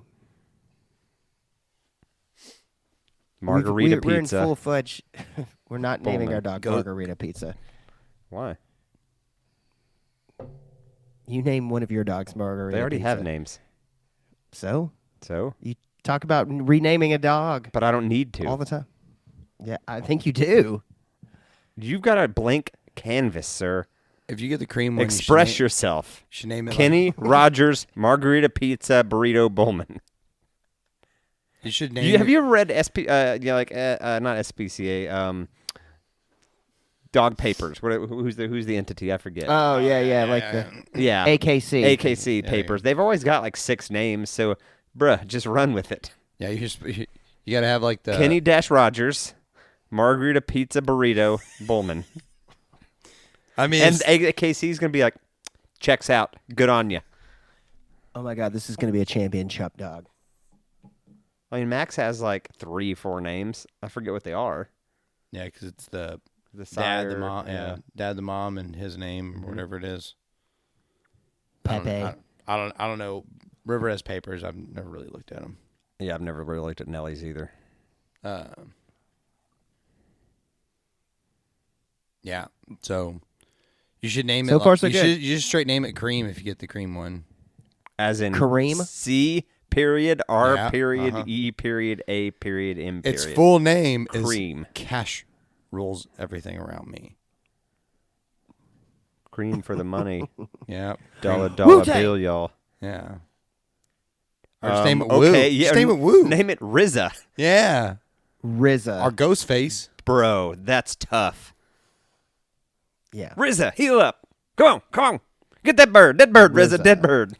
Margarita We're in pizza. full-fledged. We're not naming Bowman. our dog Go- Margarita Pizza. Why? You name one of your dogs Margarita They already Pizza. have names. So So? you talk about renaming a dog But I don't need to. all the time. Yeah, I think you do. You've got a blank canvas, sir. If you get the cream one, Express you yourself. should name it Kenny Rogers Margarita Pizza Burrito Bowman. you should name Have it. you ever read not SPCA, Dog Papers? Who's the entity? I forget. Oh yeah, like the yeah, AKC. AKC Papers. They've always got like 6 names, so bruh, just run with it. Yeah, you got to have like the Kenny Rogers Margarita Pizza Burrito Bowman. I mean, And AKC's gonna be like, checks out. Good on you. Oh my God, this is going to be a championship dog. I mean, Max has like 3-4 names. I forget what they are. yeah, because it's the The dad, sire, the mom, dad, the mom, and his name or whatever it is. Pepe. I don't know. River has papers. I've never really looked at them. Yeah, I've never really looked at Nellie's either. Yeah, so you should name So it. far, so you good. should you just straight name it Cream if you get the Cream one. As in Kareem? C period R Yeah, period uh-huh. E period A period M period. Its full name Cream. is Cash Rules Everything Around Me. Cream for the money. Yeah, Dollar Wu-Tang. bill, y'all. yeah. Or just name it Woo. Okay, yeah. Just name it Woo. Name it RZA. Yeah. RZA. Or Ghostface. Bro, that's tough. yeah. RZA, heal up. Come on. Get that bird. Dead bird, RZA, RZA. dead bird.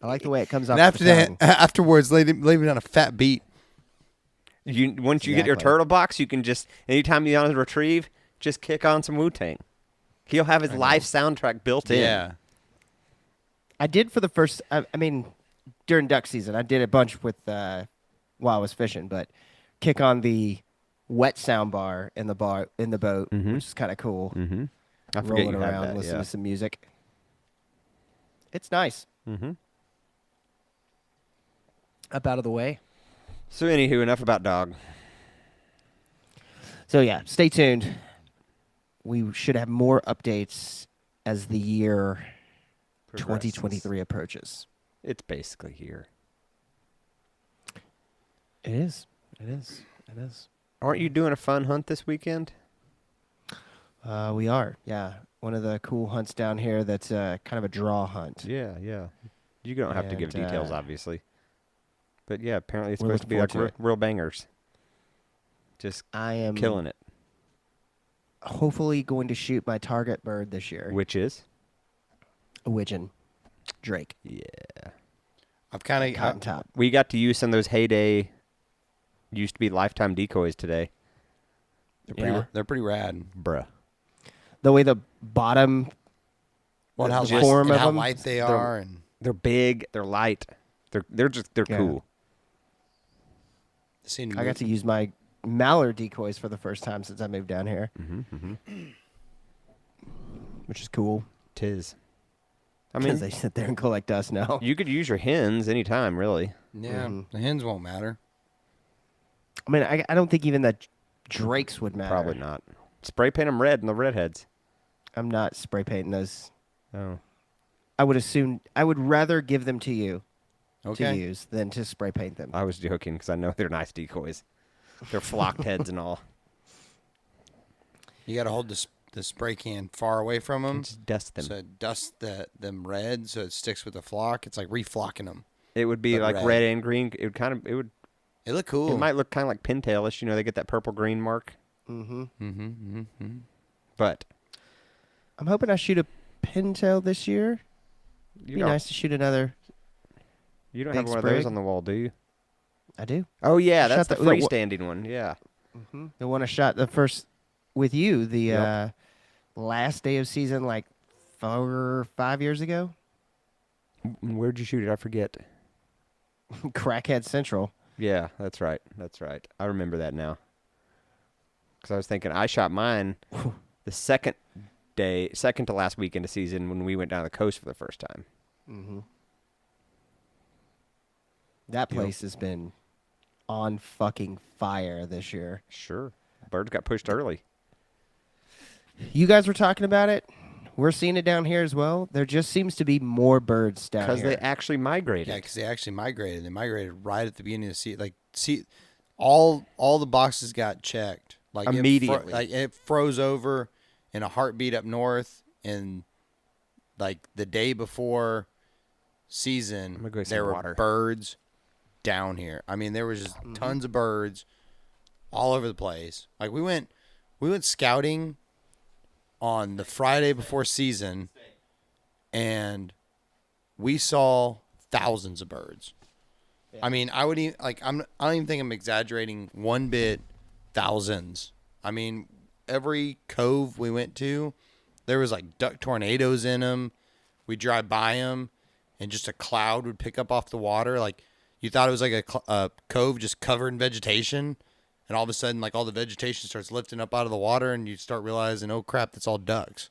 I like the way it comes off And after the that, tongue. afterwards, leave it on a fat beat. Once you get your Exactly. turtle box, you can just, anytime you want to retrieve, just kick on some Wu-Tang. He'll have his live soundtrack built in. Yeah. I did for the first. I mean, during duck season, I did a bunch with while I was fishing, but kick on the wet sound bar in the boat, which is kind of cool. Mm-hmm. I forget Rolling you around, have that. listening Yeah. to some music. It's nice. Mm-hmm. Up out of the way. So anywho, enough about dog. So yeah, stay tuned. We should have more updates as the year Progresses. 2023 approaches. It's basically here. It is. It is. It is. Aren't you doing a fun hunt this weekend? We are. Yeah. One of the cool hunts down here that's kind of a draw hunt. Yeah. You don't have to give And, details, obviously. But yeah, apparently it's we're supposed to be looking like forward to real bangers. Just I am killing it. hopefully going to shoot my target bird this year. Which is? A widgeon. Drake. Yeah. I've kind Cotton of top. We got to use some of those heyday, used to be lifetime decoys today. Yeah. they're pretty rad. Bruh. The way the bottom Well, how the light, form and of how them, light they they're- are, and They're big. They're light. They're Yeah. cool. seem I got to use my mallard decoys for the first time since I moved down here, which is cool. Tis. I Because mean, they sit there and collect dust now. you could use your hens anytime, really. Yeah, Mhm. the hens won't matter. I mean, I don't think even the drakes would matter. Probably not. Spray paint them red in the redheads. I'm not spray painting those. Oh. I would rather give them to you to Okay. use than to spray paint them. I was joking because I know they're nice decoys. They're flocked heads and all. You got to hold the spray can far away from them, Just dust them. so it dusts them red, so it sticks with the flock. It's like reflocking them. It would be but like red. red and green. It would. They look cool. It might look kind of like pintailish. You know, they get that purple green mark. Mm-hmm. Mm-hmm. But I'm hoping I shoot a pintail this year. It'd you be don't, nice to shoot another. you don't big have one of those sprig. on the wall, do you? I do. Oh yeah, Shot that's the the- the wa- freestanding one. Yeah. The one I shot the first with you the Yep. last day of season, like 4 or 5 years ago. Where'd you shoot it? I forget. Crackhead Central. Yeah, that's right. That's right. I remember that now. Because I was thinking I shot mine the second to last weekend of season when we went down the coast for the first time. Mm-hmm. That place has been on fucking fire this year. Sure. Birds got pushed early. You guys were talking about it. We're seeing it down here as well. There just seems to be more birds down Because here. they actually migrated. Yeah, because they actually migrated. They migrated right at the beginning of the season. Like, all the boxes got checked. Like Immediately. it froze over in a heartbeat up north, and like the day before season, gonna go get there some were water. birds down here. I mean, there was just tons of birds all over the place. Like we went scouting on the Friday before season, and we saw thousands of birds. I mean, I would even I don't even think I'm exaggerating one bit. Thousands. I mean, every cove we went to, there was like duck tornadoes in them. We'd drive by them, and just a cloud would pick up off the water. Like you thought it was like a cove just covered in vegetation, and all of a sudden, like all the vegetation starts lifting up out of the water, and you start realizing, oh crap, that's all ducks.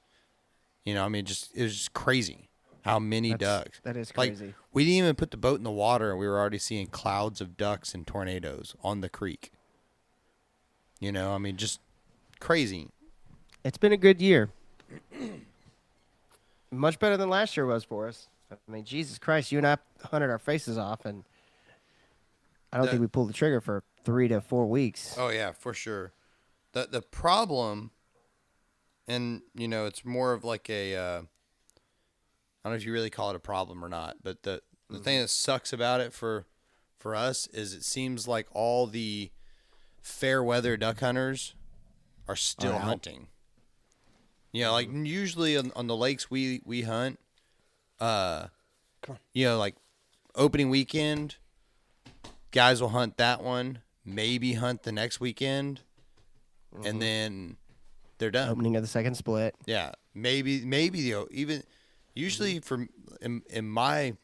You know, I mean, it was just crazy how many ducks. That is Like, crazy. we didn't even put the boat in the water, and we were already seeing clouds of ducks and tornadoes on the creek. You know, I mean, just crazy. It's been a good year. Much better than last year was for us. I mean, Jesus Christ, you and I hunted our faces off, and I don't think we pulled the trigger for 3 to 4 weeks. Oh yeah, for sure. The problem, and you know, it's more of like a, I don't know if you really call it a problem or not, but the thing that sucks about it for us is it seems like all the fair weather duck hunters are still hunting. You know, like usually on the lakes we hunt, you know, like opening weekend, guys will hunt that one, maybe hunt the next weekend, and then they're done. Opening of the second split. Yeah, maybe even usually in my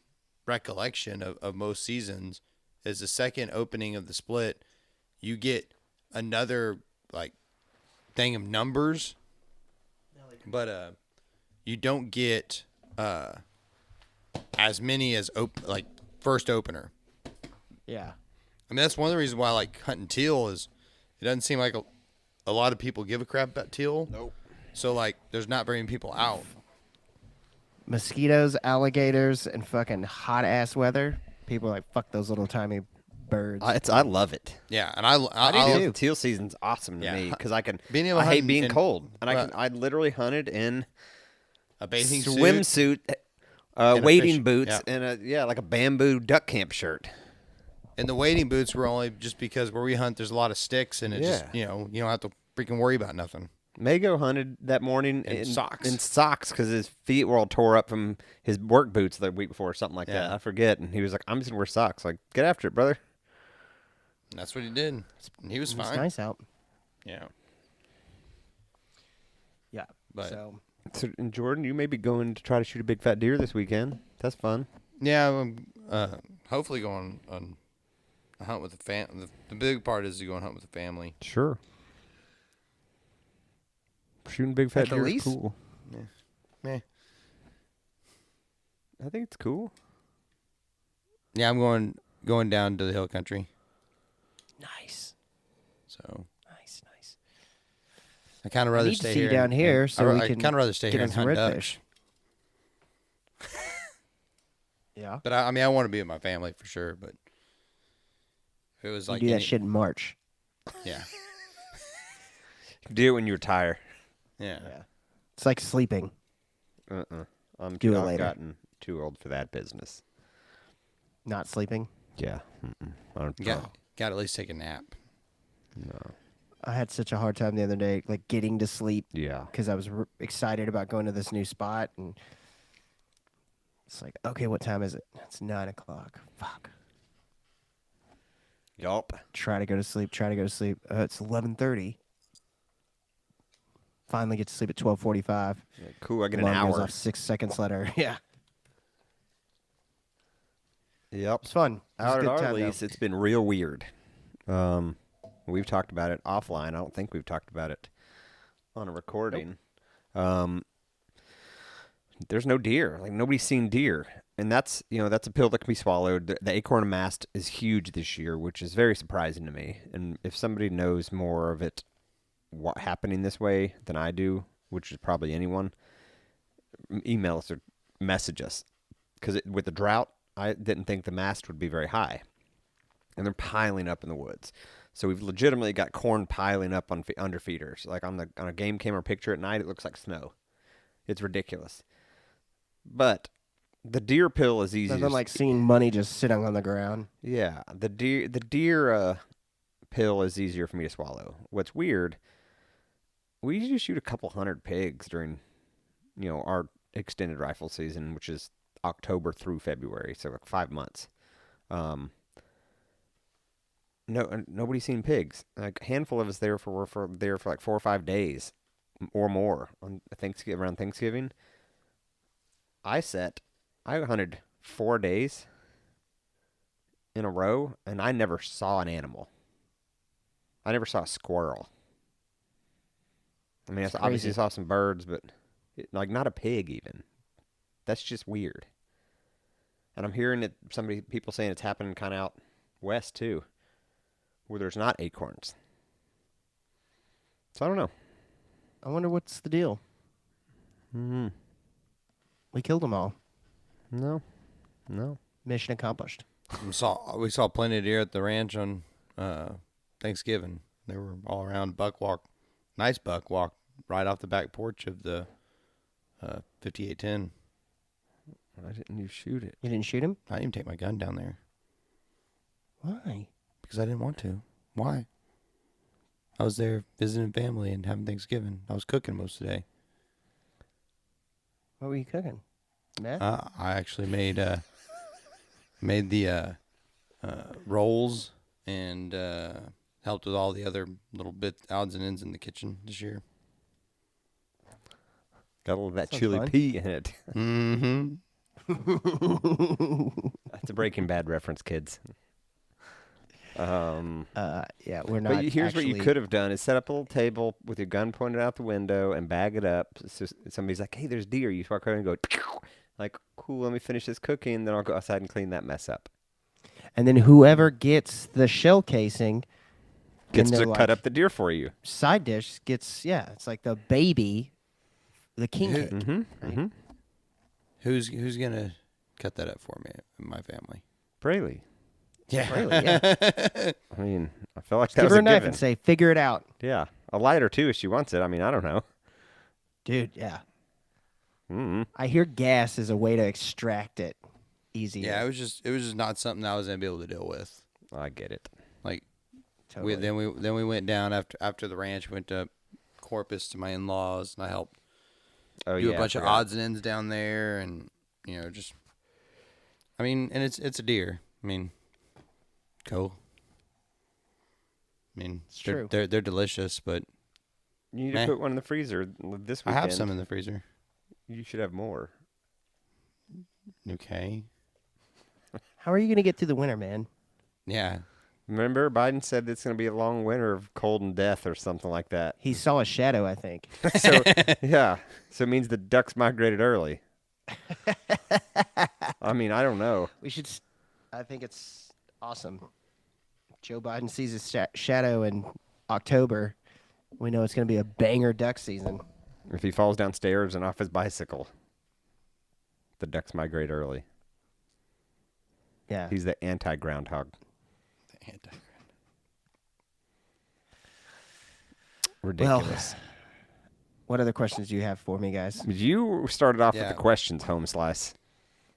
recollection of most seasons is the second opening of the split, you get another like thing of numbers, but you don't get as many as like first opener. Yeah. I mean, that's one of the reasons why I like hunting teal is it doesn't seem like a lot of people give a crap about teal. Nope. So like, there's not very many people out. Mosquitoes, alligators, and fucking hot ass weather. People are like, fuck those little tiny birds. I love it. Yeah, and I do too. Teal season's awesome to Yeah. me because I Being able to hate hunt being in- cold, and right. I literally hunted in a bathing suit. swimsuit, And a wading fish- boots, yeah. and like a bamboo duck camp shirt. And the wading boots were only just because where we hunt, there's a lot of sticks, and it just, Yeah. you know, you don't have to freaking worry about nothing. Mago hunted that morning In socks. In socks because his feet were all tore up from his work boots the week before or something like that. Yeah. I forget. And he was like, I'm just going to wear socks. Like, get after it, brother. And that's what he did. And he was It's fine. nice out. Yeah. Yeah. But- so So, and Jordan, you may be going to try to shoot a big fat deer this weekend. That's fun. Yeah, I'm hopefully going on a hunt with the fam. The big part is to go and hunt with the family. Sure. Shooting big fat At the deer is least? cool. Meh. I think it's cool. Yeah, I'm going down to the hill country. nice. So Nice. I kind of I rather need to stay see you here down here so we I can kind of rather stay get here on and some hunt redfish. ducks. Yeah. But I mean, I want to be with my family for sure. But if it was You like do that any- shit in March. yeah, Do it when you retire. yeah. Yeah. It's like sleeping. I've Do it later. gotten too old for that business. Not sleeping. Yeah. I don't You got to at least take a nap. No. I had such a hard time the other day, like getting to sleep Yeah. because I was excited about going to this new spot, and it's like, okay, what time is it? It's 9:00. Fuck. Yup. Try to go to sleep. It's 11:30. Finally get to sleep at 12:45. Cool. I get an Alarm goes hour. off 6 seconds later. Yeah. Yep. It's fun. It was a Out at good our time, though. lease, it's been real weird. We've talked about it offline. I don't think we've talked about it on a recording. there's no deer. Like nobody's seen deer, and that's that's a pill that can be swallowed. The acorn mast is huge this year, which is very surprising to me. And if somebody knows more of it, what happening this way than I do, which is probably anyone, email us or message us, because with the drought, I didn't think the mast would be very high, and they're piling up in the woods. So we've legitimately got corn piling up on under feeders. Like on a game camera picture at night, it looks like snow. It's ridiculous. But the deer pill is easy. Nothing like seeing money just sitting on the ground. Yeah, the deer pill is easier for me to swallow. What's weird, we usually shoot a couple hundred pigs during, our extended rifle season, which is October through February, so like 5 months. Nobody's seen pigs. Like a handful of us there for like 4 or 5 days or more on around Thanksgiving. I hunted 4 days in a row, and I never saw an animal. I never saw a squirrel. I mean, I obviously saw some birds, but not a pig even. That's just weird. And I'm hearing people saying it's happening kind of out west too, where there's not acorns. So I don't know. I wonder what's the deal. Mm-hmm. We killed them all. No. Mission accomplished. We saw plenty of deer at the ranch on Thanksgiving. They were all around buck walk. Nice buck walk right off the back porch of the 5810. Why didn't you shoot it? You didn't shoot him? I didn't even take my gun down there. Why? Because I didn't want to. Why? I was there visiting family and having Thanksgiving. I was cooking most of the day. What were you cooking? Meth? I actually made the rolls and helped with all the other little bit odds and ends in the kitchen this year. Got a little of that Sounds chili fun. pea in it. Mm-hmm. That's a Breaking Bad reference, kids. Yeah, we're not. But here's what you actually- could have done: is set up a little table with your gun pointed out the window and bag it up. So somebody's like, "Hey, there's deer." You walk around and go, like, "Cool, let me finish this cooking, then I'll go outside and clean that mess up." And then whoever gets the shell casing Gets in to their, cut like, up the deer for you. side dish gets it's like the baby, the king cake. Mm-hmm. Right? Mm-hmm. Who's gonna cut that up for me in my family? Braley. Yeah, Really, yeah. I mean, I feel like that Give was her a a knife given. and say, "Figure it out, Yeah, a lighter too if she wants it. I mean, I don't know. dude." Yeah. Mm-hmm. I hear gas is a way to extract it easier. Yeah, it was just not something I was gonna be able to deal with. I get it. Like Totally. then we went down after the ranch, went to Corpus to my in-laws, and I helped Oh do yeah, a bunch I of forgot. odds and ends down there, and just I mean, and it's a deer. I mean, cool. I mean, It's true. they're delicious, but You need to Meh. put one in the freezer this I weekend. have some in the freezer. You should have more. Okay. How are you going to get through the winter, man? Yeah. Remember, Biden said it's going to be a long winter of cold and death or something like that. He saw a shadow, I think. So yeah, so it means the ducks migrated early. I mean, I don't know. We should. I think it's awesome. Joe Biden sees his shadow in October. We know it's going to be a banger duck season. If he falls downstairs and off his bicycle, the ducks migrate early. Yeah. He's the anti-groundhog. Ridiculous. What other questions do you have for me, guys? You started off with Yeah. the questions, Home Slice.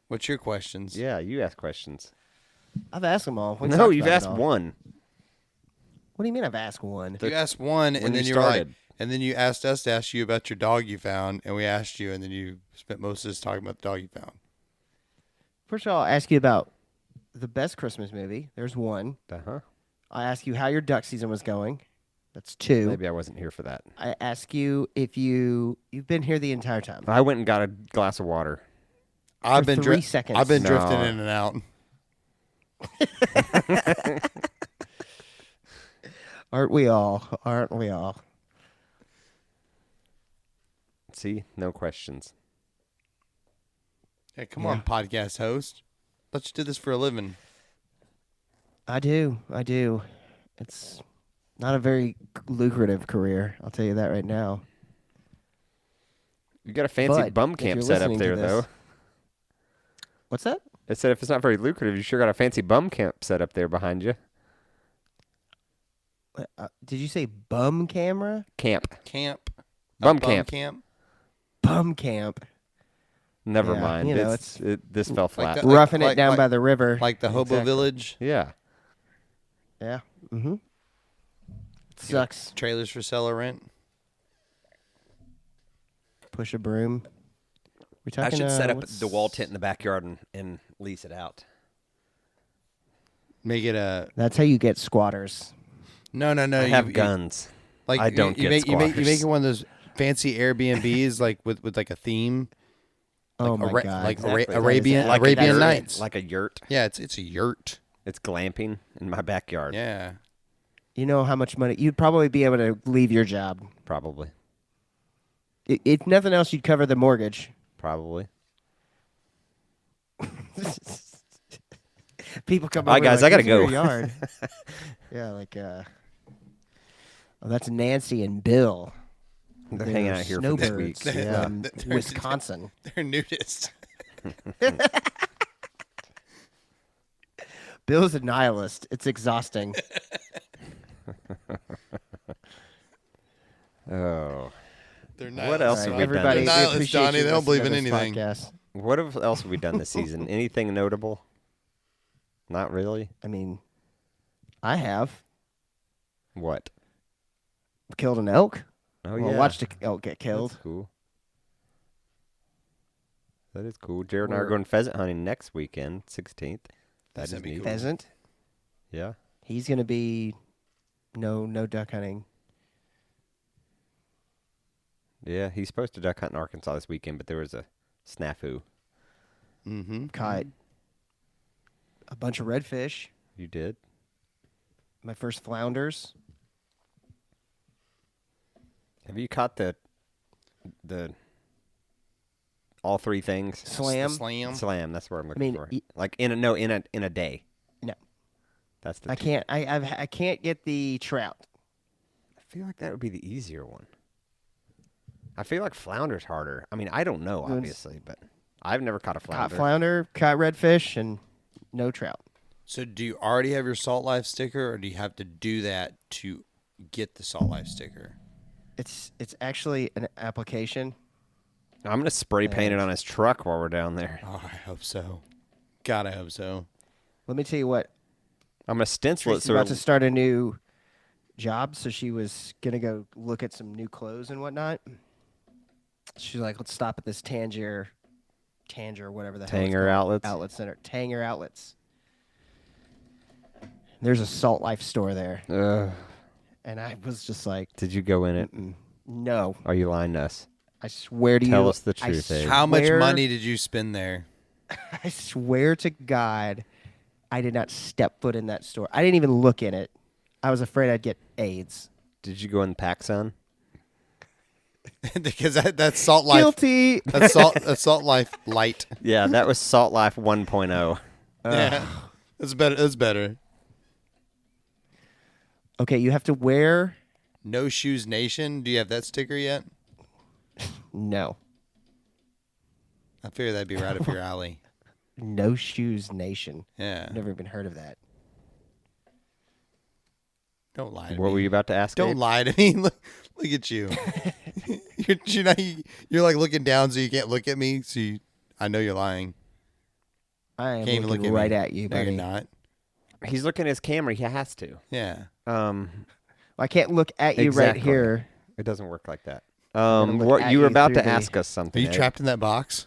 What's your questions? Yeah, you asked questions. I've asked them all. We No, talked you've about it asked all. one. What do you mean I've asked one? You asked one, when and then you you were like, started. and then you asked us to ask you about your dog you found, and we asked you, and then you spent most of this talking about the dog you found. First of all, I'll ask you about the best Christmas movie. There's one. Uh-huh. I ask you how your duck season was going. That's two. Maybe I wasn't here for that. I ask you if you've been here the entire time. I went and got a glass of water. I've For been 3 seconds. I've been No. drifting in and out. Aren't we all? Aren't we all? See, no questions. Yeah, come on, podcast host. Thought you did this for a living. I do. It's not a very lucrative career. I'll tell you that right now. You got a fancy But bum if camp you're set up listening to there, this- though. What's that? It said if it's not very lucrative, you sure got a fancy bum camp set up there behind you. Did you say bum camera? Camp. Camp. Bum A camp. Bum camp. Never Yeah, mind. you know, This fell flat. the- Roughing it like- down like- by the river. Like the hobo Exactly. village. Yeah. Yeah. Mm-hmm. Sucks. Trailers for sale or rent. Push a broom. We I talking, should set up what's- the wall tent in the backyard and lease it out. Make it a That's how you get squatters. no. I have guns. Like I don't you get make you make squatters. it one of those fancy Airbnbs like with like a theme. Oh my Ara- god! like Exactly. Arabian Like Arabian that's- Nights. Like a yurt. Yeah, it's a yurt. It's glamping in my backyard. Yeah. You know how much money you'd probably be able to leave your job. Probably. If nothing else, you'd cover the mortgage. Probably. People come. All right, over guys, like, I gotta "Who's in your go." Yard. Yeah, like oh, that's Nancy and Bill. They're hanging out here for this week. snowbirds, Yeah. Wisconsin. They're nudists. Bill's a nihilist. It's exhausting. Oh. They're What else All have we done? everybody, They're we nihilists, appreciate Johnny. you They don't believe listening in to this anything. podcast. What else have we done this season? Anything notable? Not really. I mean, I have What? killed an elk. Oh, Well, yeah. watched an elk get killed. That's cool. That is cool. Jared and I are We're- going pheasant hunting next weekend, 16th. That's That gonna be neat. cool. Pheasant. Yeah. He's gonna be no duck hunting. Yeah, he's supposed to duck hunt in Arkansas this weekend, but there was a snafu. Mm-hmm. Caught a bunch of redfish. You did? My first flounders. Have you caught the all three things? Slam. Slam, that's what I'm looking mean, for. Like in a day. No. That's the I can't. I can't get the trout. I feel like that would be the easier one. I feel like flounder's harder. I mean, I don't know, It's- obviously, but I've never caught a Caught flounder. flounder. Caught redfish and no trout. So do you already have your Salt Life sticker, or do you have to do that to get the Salt Life sticker? It's actually an application. I'm gonna spray paint it on his truck while we're down there. Oh, I hope so. God, I hope so. Let me tell you what. I'm gonna stencil it Tracy's so about to start a new job, so she was gonna go look at some new clothes and whatnot. She's like, let's stop at this Tanger, whatever the hell it's Tanger called. Outlets? Outlet Center. Tanger Outlets. There's a Salt Life store there, and I was just like, Did you go in it? no. Are you lying to us? I swear to you. Tell us the I truth, Abe. How much swear- money did you spend there? I swear to God, I did not step foot in that store. I didn't even look in it. I was afraid I'd get AIDS. Did you go in PacSun? Because that's Salt Life. Guilty. That's Salt Life Light. Yeah, that was Salt Life 1.0. Yeah, that's better. That's better. Okay, you have to wear. No Shoes Nation. Do you have that sticker yet? No. I figure that'd be right up your alley. No Shoes Nation. Yeah. Never even heard of that. Don't lie to me. What were you about to ask? Don't Abe? lie to me. Look at you. You're like looking down so you can't look at me. So I know you're lying. I am Can't even looking look at right me. at you, No, buddy. you're not. He's looking at his camera. He has to. Yeah. I can't look at you right Exactly. here. It doesn't work like that. gonna look What at you were you about through to the- ask us Are something? you Abe. trapped in that box?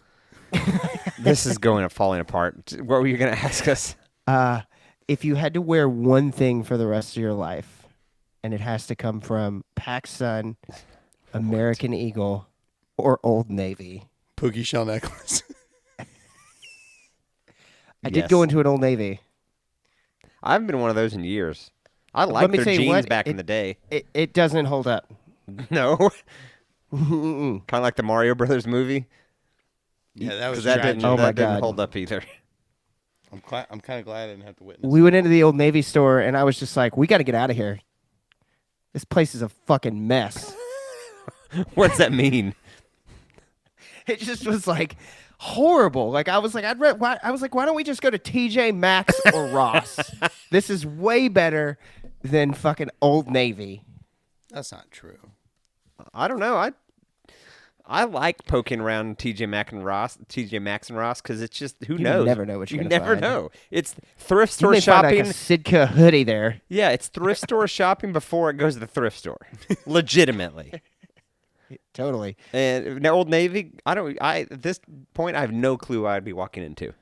This is falling apart. What were you going to ask us? If you had to wear one thing for the rest of your life, and it has to come from PacSun, American Eagle, or Old Navy. Pookie shell necklace. I did go Yes. into an Old Navy. I haven't been one of those in years. I Let liked me their tell you jeans what, back in the day. It doesn't hold up. No, kind of like the Mario Brothers movie. Yeah, that was because that tragic. didn't Oh my that didn't God. hold up either. I'm kind of glad I didn't have to witness. We went into the Old Navy store, and I was just like, we got to get out of here. This place is a fucking mess. What's that mean? It just was like horrible. Like I was like, why don't we just go to TJ Maxx or Ross? This is way better than fucking Old Navy. That's not true. I don't know. I like poking around TJ Maxx and Ross because it's just who You knows. never know what you're you gonna never find. know. It's thrift You store may find shopping. like a Sitka hoodie there. Yeah, it's thrift store shopping before it goes to the thrift store. Legitimately. Totally. And now Old Navy, at this point I have no clue what I'd be walking into.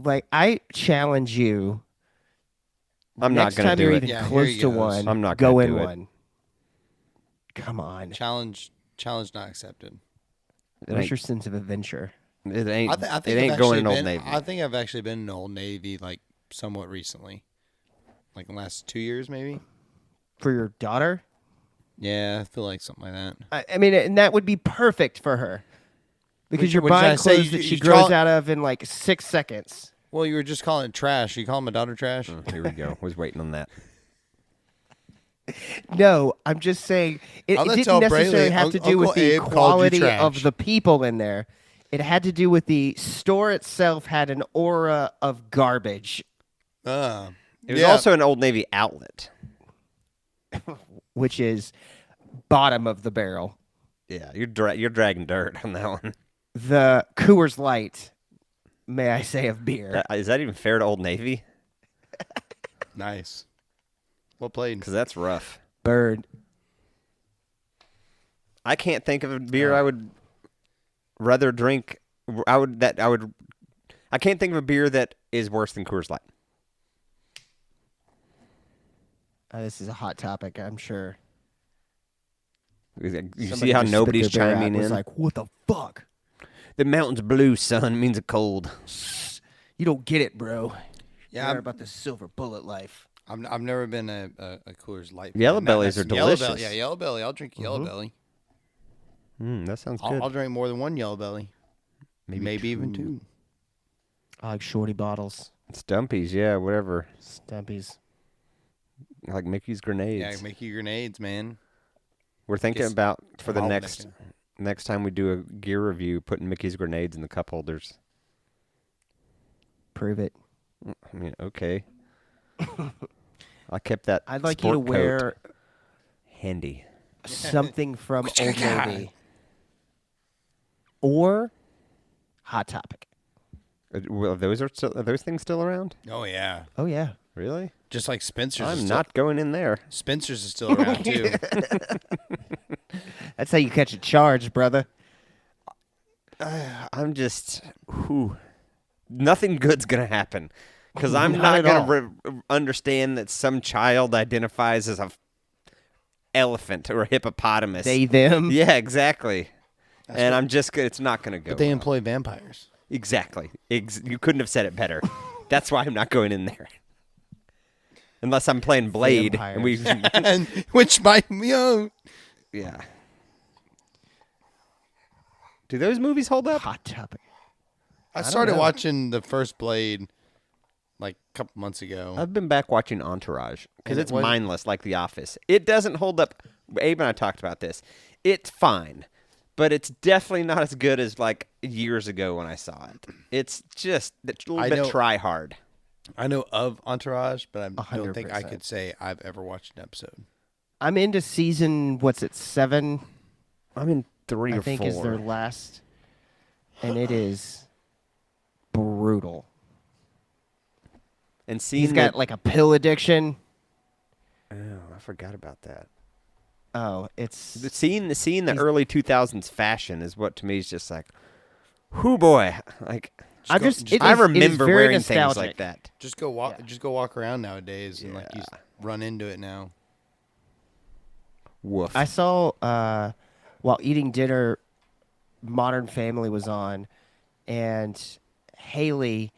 Like I challenge you. I'm not next gonna time do you're it. even Yeah, here close he to goes. one, I'm not go gonna in do it. one. Come on. Challenge not accepted. What's your sense of adventure? It ain't. I think it ain't I've going actually in Old been- Navy. I think I've actually been in Old Navy like somewhat recently, like in the last 2 years maybe. For your daughter? Yeah, I feel like something like that. I mean, and that would be perfect for her. Because Which- you're which I buying say clothes you- that she you grows call- out of in like 6 seconds. Well, you were just calling it trash. You call my daughter trash? Oh, here we go. Was waiting on that. No, I'm just saying it, I'll it let didn't tell necessarily Brayley, have to do with Uncle the Abe called you quality trash. of the people in there. It had to do with the store itself had an aura of garbage, Uh, It was yeah. also an Old Navy outlet. which is bottom of the barrel. Yeah, you're dragging dirt on that one. The Coors Light, may I say, of beer. Is that even fair to Old Navy? Nice. Well played. Because that's rough. Bird. I can't think of a beer I would rather drink. I can't think of a beer that is worse than Coors Light. This is a hot topic, I'm sure. You Somebody see how just spit nobody's their beer out chiming and was in? like, what the fuck? The mountain's blue, son. It means a cold. You don't get it, bro. Yeah, You're I'm- about the silver bullet life. I've never been a Coors Light. fan. Yellow Not- Bellies not- are Yellow delicious. Yeah, Yellow Belly. I'll drink Yellow Belly. That sounds good. I'll drink more than one Yellow Belly. Maybe even two. I like shorty bottles, Stumpies, yeah, whatever. Stumpies. Like Mickey's grenades. Yeah, make you grenades, man. We're thinking Guess- about for the I'm all next time we do a gear review, putting Mickey's grenades in the cup holders. Prove it. I mean, okay. I kept that. I'd like you to sport coat wear handy. something from Old Navy or Hot Topic. Well, are those things still around? Oh yeah, Oh yeah. Really? just like Spencer's. is I'm still- not going in there. Spencer's is still around too. That's how you catch a charge, brother. I'm just, nothing good's gonna happen because I'm Not not at gonna understand that some child identifies as a elephant or a hippopotamus. They them. Yeah, exactly. And I'm just, it's not gonna go. But they well. employ vampires. Exactly. You couldn't have said it better. That's why I'm not going in there. Unless I'm playing Blade and we, And which might yeah. Do those movies hold up? Hot Topic. I started know. watching the first Blade like a couple months ago. I've been back watching Entourage because And it it's was- mindless like The Office. It doesn't hold up. Abe and I talked about this. It's fine, but it's definitely not as good as like years ago when I saw it. It's just a little I bit know- try hard. I know of Entourage, but I don't think I 100%. could say I've ever watched an episode. I'm into season, what's it, 7? I'm in 3 I or think 4. is their last. And it is brutal. And seeing He's got like a pill addiction. oh, I forgot about that. Oh, it's Seeing the He's- early 2000s fashion is what to me is just like, whoo boy, like I go- just just- it I is- it is remember very wearing nostalgic. things like that. Just go walk. Yeah. Just go walk around nowadays, and like you Yeah. run into it now. Woof. I saw while eating dinner, Modern Family was on, and Haley,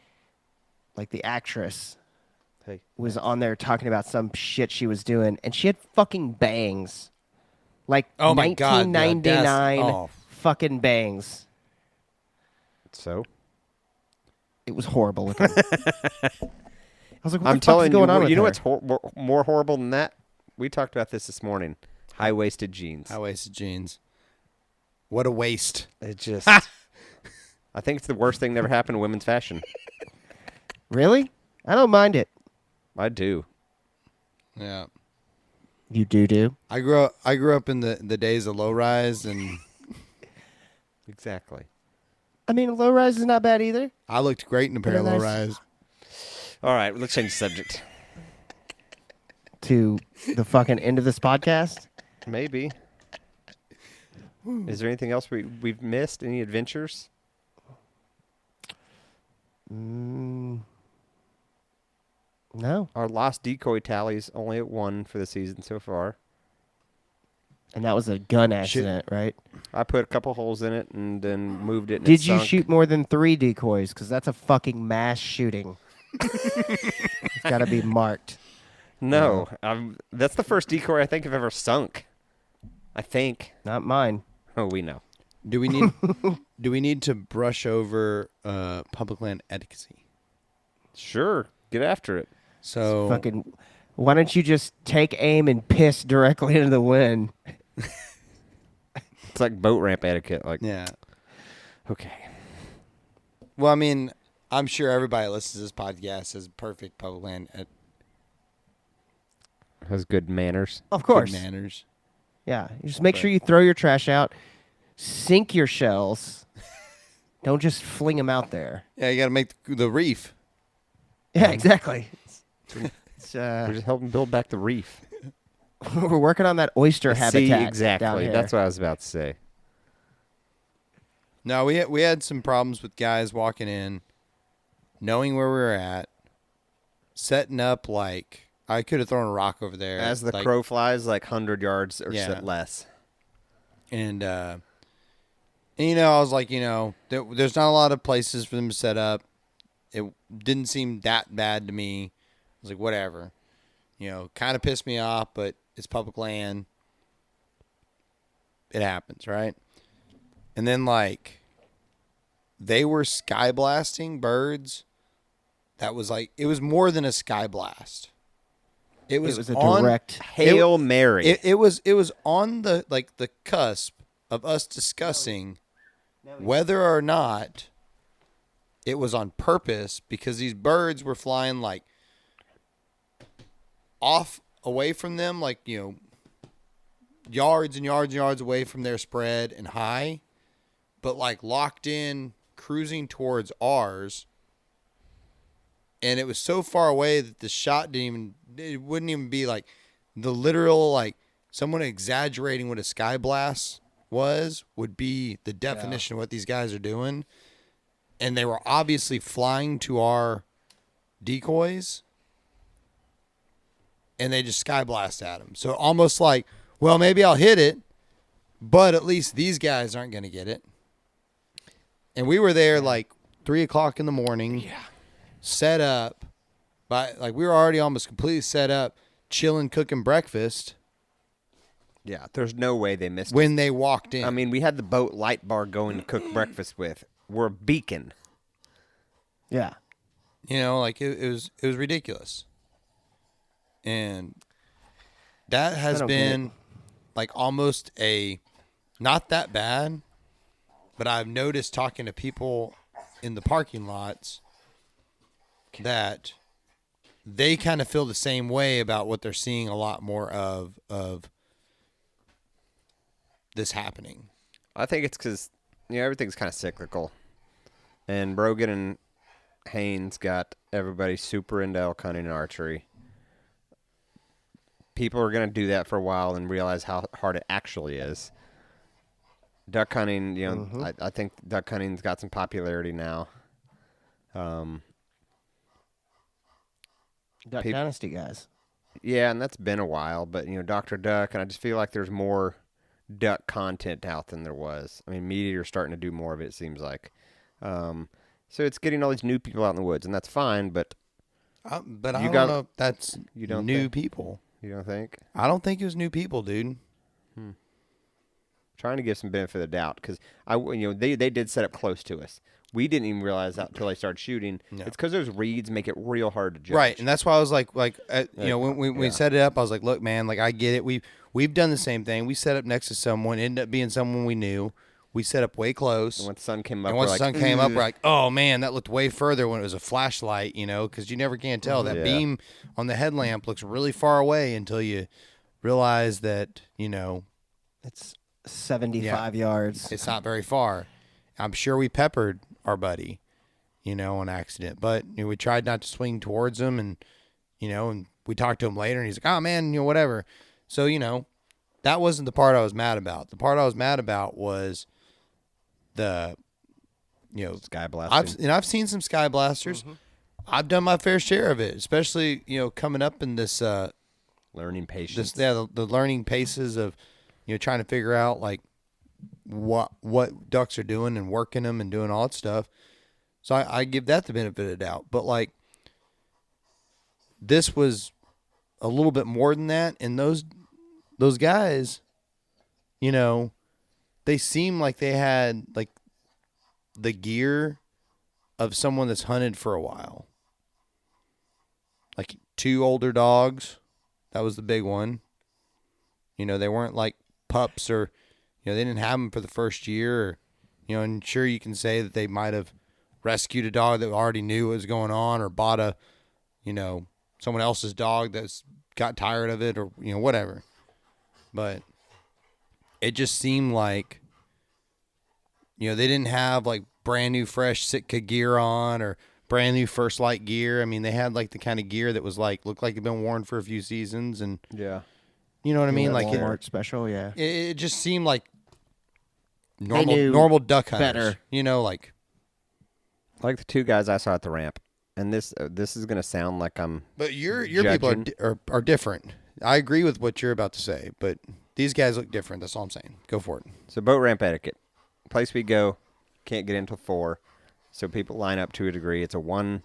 like the actress, Hey. was on there talking about some shit she was doing, and she had fucking bangs, like Oh my God, 1999 that's- oh. fucking bangs. So It was horrible looking. I was like, what I'm the fuck is telling going on you, with you know her? what's more horrible than that? We talked about this morning. High-waisted jeans. High-waisted jeans. What a waste. It just. I think it's the worst thing that ever happened to women's fashion. Really? I don't mind it. I do. Yeah. You do? I grew up in the days of low rise, and Exactly. I mean, low rise is not bad either. I looked great in a pair of But a low nice- rise. All right, let's change the subject. To the fucking end of this podcast. Maybe. Is there anything else we've missed? Any adventures? No. Our lost decoy tally's only at 1 for the season so far. And that was a gun accident, right? I put a couple holes in it and then moved it. And Did it you sunk. shoot more than 3 decoys? Because that's a fucking mass shooting. It's got to be marked. No, that's the first decoy I think I've ever sunk. I think. Not mine. Oh, we know. Do we need to brush over public land etiquette? Sure, get after it. So Fucking. Why don't you just take aim and piss directly into the wind? It's like boat ramp etiquette. Like, yeah. okay, Well, I mean, I'm sure everybody that listens to this podcast has perfect public land has good manners. Of course. good manners. Yeah. You just make sure you throw your trash out, sink your shells. Don't just fling them out there. Yeah, you got to make the reef. Yeah, exactly. It's, We're just helping build back the reef. we're working on that oyster See, habitat down exactly. here. That's what I was about to say. No, we had some problems with guys walking in, knowing where we were at, setting up like I could have thrown a rock over there As the like, crow flies, like 100 yards or Yeah. less. And you know, I was like, you know, there's not a lot of places for them to set up. It didn't seem that bad to me. I was like, whatever. You know, kind of pissed me off, but it's public land. It happens, right? And then, like, they were sky blasting birds. That was like, it was more than a sky blast. It was a on, direct. Hail Mary. It was on the cusp of us discussing whether or not it was on purpose, because these birds were flying like off away from them, like, you know, yards and yards and yards away from their spread and high, but like locked in, cruising towards ours. And it was so far away that the shot it wouldn't even be like the literal, like someone exaggerating what a sky blast would be the definition of what these guys are doing. And they were obviously flying to our decoys, and they just sky blast at them. So almost like, well, maybe I'll hit it, but at least these guys aren't going to get it. And we were there like 3:00 in the morning, set up, we were already almost completely set up, chilling, cooking breakfast yeah, there's no way they missed it. when they walked in. I mean, we had the boat light bar going to cook breakfast with. We're a beacon. Yeah. You know, like it was ridiculous. And that has don't get been like almost not that bad, but I've noticed talking to people in the parking lots that they kind of feel the same way about what they're seeing a lot more of this happening. I think it's because, you know, everything's kind of cyclical. And Brogan and Haynes got everybody super into elk hunting and archery. People are going to do that for a while and realize how hard it actually is. Duck hunting, you know, I think duck hunting's got some popularity now. Duck Dynasty guys. Yeah, and that's been a while, but, you know, Dr. Duck, and I just feel like there's more duck content out than there was. I mean, media are starting to do more of it, it seems like. So it's getting all these new people out in the woods, and that's fine, but But I You don't got- know if that's you don't new think- people. you don't think? I don't think it was new people, dude. Trying to give some benefit of the doubt because they did set up close to us. We didn't even realize that until they started shooting. No. It's because those reeds make it real hard to judge. Right, and that's why I was like, when we set it up, I was like, look, man, like I get it. We've done the same thing. We set up next to someone, ended up being someone we knew. We set up way close. And when the sun came up, And once we're the like, sun came up, "Ugh." we're like, oh, man, that looked way further when it was a flashlight, because you never can tell. That Yeah. beam on the headlamp looks really far away until you realize that, It's 75 yards. it's not very far. I'm sure we peppered our buddy, on accident. But we tried not to swing towards him, and we talked to him later, and he's like, oh, man, whatever. So, that wasn't the part I was mad about. The part I was mad about was the Sky blasting. I've seen some sky blasters. Mm-hmm. I've done my fair share of it, especially coming up in this Learning patience. the learning paces of trying to figure out like what ducks are doing and working them and doing all that stuff. So I give that the benefit of the doubt. But like this was a little bit more than that, and those guys, they seem like they had like the gear of someone that's hunted for a while. Like 2 older dogs. That was the big one. They weren't like pups or, they didn't have them for the first year. Or, and sure you can say that they might have rescued a dog that already knew what was going on or bought a, someone else's dog that's got tired of it or, whatever. But it just seemed like, they didn't have like brand new fresh Sitka gear on or brand new First Light gear. I mean, they had like the kind of gear that was like looked like it'd been worn for a few seasons, and Yeah. you know what I mean. Yeah, Like Walmart special, yeah. it just seemed like knew normal duck hunters. better. Like Like the 2 guys I saw at the ramp. And this is going to sound like I'm but your people are different. I agree with what you're about to say, but these guys look different. That's all I'm saying. Go for it. So boat ramp etiquette. Place we go, can't get in till 4. So people line up to a degree. It's a one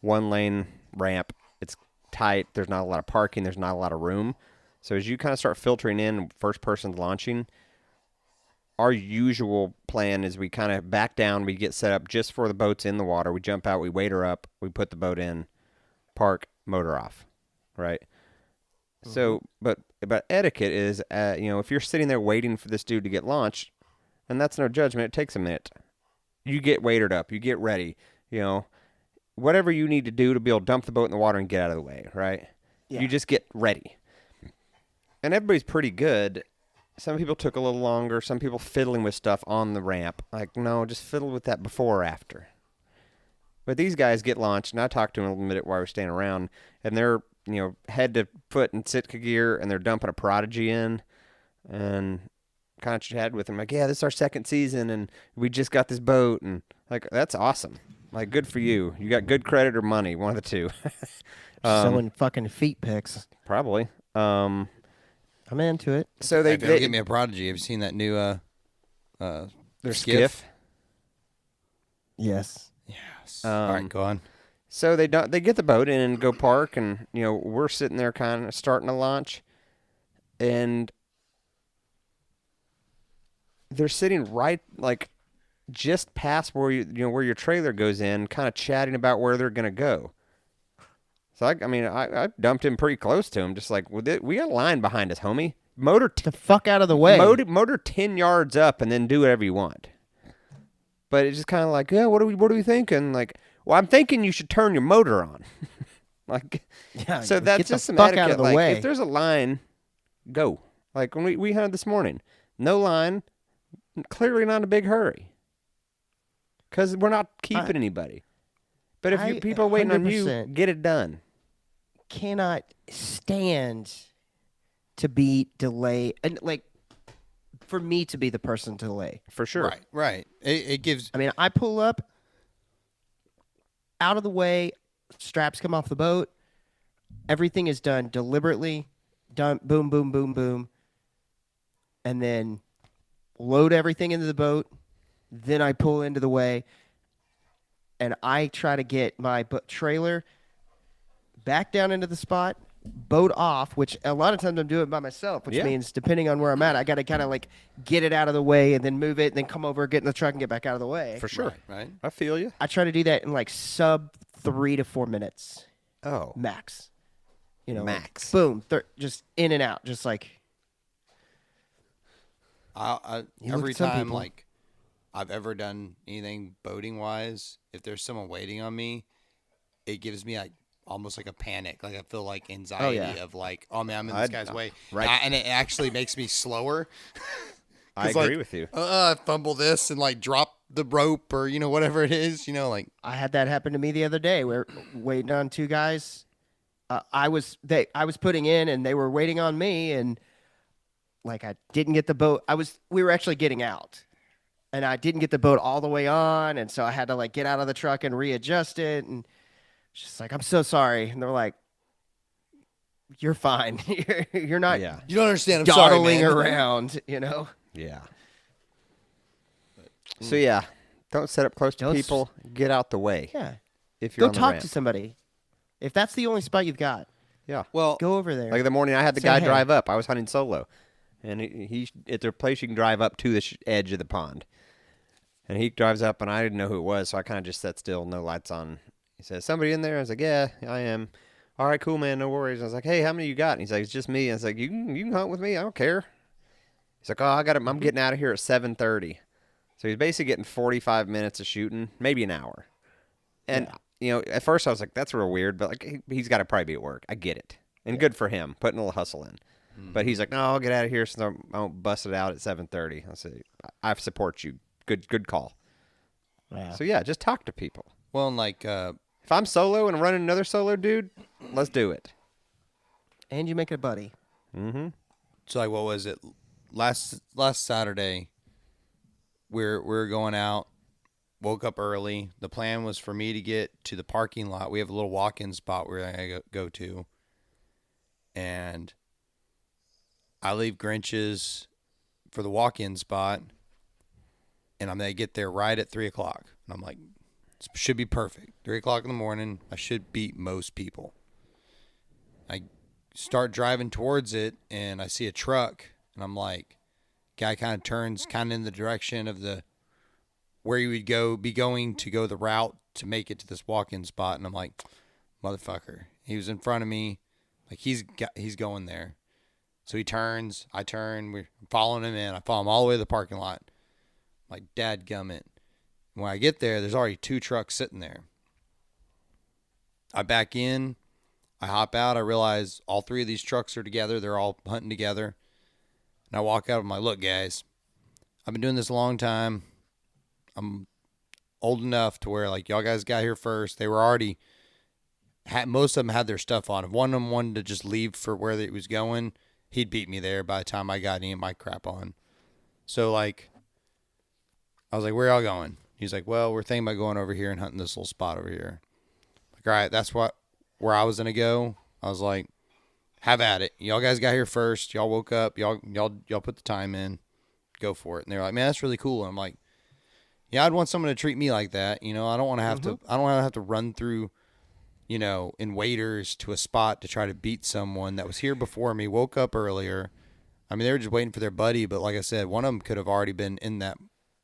lane ramp. It's tight. There's not a lot of parking. There's not a lot of room. So as you kind of start filtering in, first person's launching, our usual plan is we kind of back down. We get set up just for the boats in the water. We jump out. We wait her up. We put the boat in, park, motor off, right? Mm-hmm. So, but etiquette is, if you're sitting there waiting for this dude to get launched, and that's no judgment, it takes a minute. You get waitered up. You get ready. Whatever you need to do to be able to dump the boat in the water and get out of the way, right? Yeah. You just get ready. And everybody's pretty good. Some people took a little longer. Some people fiddling with stuff on the ramp. Like, no, just fiddle with that before or after. But these guys get launched, and I talked to them a little bit while we were staying around, and they're, head to foot in Sitka gear, and they're dumping a Prodigy in, and kind of chatted with them, like, yeah, this is our second season, and we just got this boat, and, like, that's awesome. Like, good for you. You got good credit or money, one of the two. Selling fucking feet pics. Probably. I'm into it. So Hey, if you ever give me a Prodigy. Have you seen that new their skiff? Yes. Yes. All right, go on. So they get the boat in and go park, and we're sitting there kind of starting to launch, and they're sitting right like just past where where your trailer goes in, kind of chatting about where they're gonna go. So I dumped him pretty close to him, just like we got a line behind us, homie. Motor The fuck out of the way. motor 10 yards up, and then do whatever you want. But it's just kind of like, yeah, what are we thinking? Like, well, I'm thinking you should turn your motor on. Like, Yeah, so get that's the just some fuck etiquette. out of the Like, way. if there's a line, go. Like when we hunted this morning, no line, clearly not in a big hurry, because we're not keeping anybody. But if people are waiting on you, 100% get it done. Cannot stand to be delayed, and like for me to be the person to delay. For sure. Right. It gives. I mean, I pull up, out of the way, straps come off the boat. Everything is done deliberately. Done. Boom, boom, boom, boom. And then load everything into the boat. Then I pull into the way, and I try to get my trailer back down into the spot boat off, which a lot of times I'm doing it by myself, which Yeah. means depending on where I'm at, I got to kind of like get it out of the way and then move it and then come over, get in the truck and get back out of the way. For sure. Right. I feel you. I try to do that in like sub 3 to 4 minutes Oh. max. You know, like, Max. boom, just in and out, just like You look Every at some time people. like I've ever done anything boating wise, if there's someone waiting on me, it gives me like almost like a panic. Like I feel like anxiety of like, oh man, I'm in this I'd- guy's way, right. and it actually makes me slower. I 'Cause, agree like, with you. I fumble this and like drop the rope or whatever it is. Like I had that happen to me the other day. We're waiting on two guys. I was putting in, and they were waiting on me, and like I didn't get the boat. We were actually getting out, and I didn't get the boat all the way on, and so I had to like get out of the truck and readjust it, and it's just like I'm so sorry, and they're like, "You're fine. You're not Yeah. you don't understand. I'm sorry, dawdling man. around, Yeah. So yeah, don't set up close to Don't s- people. Get out the way. Yeah, If you're go on the talk ramp. to somebody. If that's the only spot you've got, Yeah. Well, go over there. Like the morning I had the Say guy hey. drive up. I was hunting solo, and he it's a place you can drive up to the edge of the pond. And he drives up, and I didn't know who it was, so I kind of just sat still, no lights on. He says, "Somebody in there?" I was like, "Yeah, I am." "All right, cool, man, no worries." I was like, "Hey, how many you got?" And he's like, "It's just me." I was like, "You can hunt with me. I don't care." He's like, "Oh, I got him. I'm getting out of here at 7:30." So he's basically getting 45 minutes of shooting, maybe an hour. And at first I was like, "That's real weird," but like he's got to probably be at work. I get it, and good for him, putting a little hustle in. But he's like, "No, I'll get out of here so I won't bust it out at 7:30." I say, "I support you. Good call." Yeah. So yeah, just talk to people. well, and like If I'm solo and running another solo dude, let's do it. And you make it a buddy. Mm-hmm. So like, what was it? Last Saturday, we're going out. Woke up early. The plan was for me to get to the parking lot. We have a little walk-in spot where I go to, and I leave Grinch's for the walk-in spot, and I'm gonna get there right at 3:00. And I'm like, this should be perfect. 3:00 in the morning. I should beat most people. I start driving towards it, and I see a truck, and I'm like, guy kind of turns kind of in the direction of the where you would be going to go the route to make it to this walk-in spot, and I'm like, motherfucker. He was in front of me, like he's going there. So he turns, I turn, we're following him in. I follow him all the way to the parking lot. I'm like, dadgummit. When I get there, there's already 2 trucks sitting there. I back in, I hop out, I realize all 3 of these trucks are together, they're all hunting together. And I walk out, I'm like, look guys, I've been doing this a long time. I'm old enough to where like y'all guys got here first. They were already most of them had their stuff on. If one of them wanted to just leave for where he was going, he'd beat me there by the time I got any of my crap on. So like, I was like, where y'all going? He's like, well, we're thinking about going over here and hunting this little spot over here. Like, all right, that's where I was gonna go. I was like, have at it. Y'all guys got here first. Y'all woke up. Y'all put the time in. Go for it. And they're like, man, that's really cool. And I'm like, yeah, I'd want someone to treat me like that. I don't want to have to. I don't want to have to run through, in waiters to a spot to try to beat someone that was here before me. Woke up earlier. I mean, they were just waiting for their buddy, but like I said, one of them could have already been in that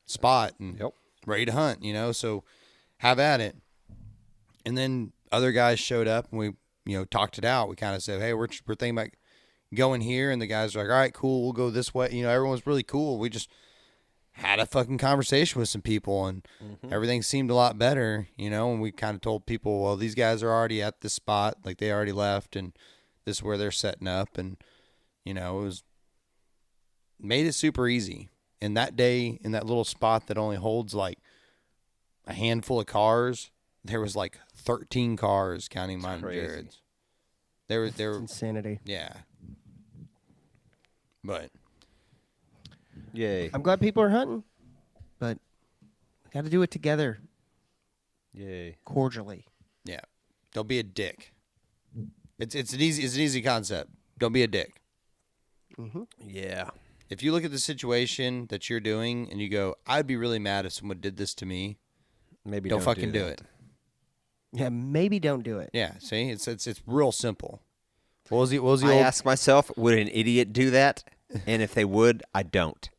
spot and ready to hunt. So have at it. And then other guys showed up and we talked it out. We kind of said, hey, we're thinking about going here, and the guys were like, all right, cool, we'll go this way. Everyone was really cool. We just had a fucking conversation with some people, and everything seemed a lot better, and we kind of told people, well, these guys are already at this spot, like they already left, and this is where they're setting up, and it made it super easy. And that day, in that little spot that only holds like a handful of cars, there was like 13 cars counting mine and Jared's. They were Insanity. yeah. But Yay. I'm glad people are hunting, but we got to do it together, Yay. cordially. yeah, don't be a dick. It's an easy concept. Don't be a dick. Yeah. If you look at the situation that you're doing and you go, I'd be really mad if someone did this to me. Maybe Don't fucking do that. it. Yeah, maybe don't do it. Yeah, see, it's real simple. What was the I old? ask myself, would an idiot do that? And if they would, I don't.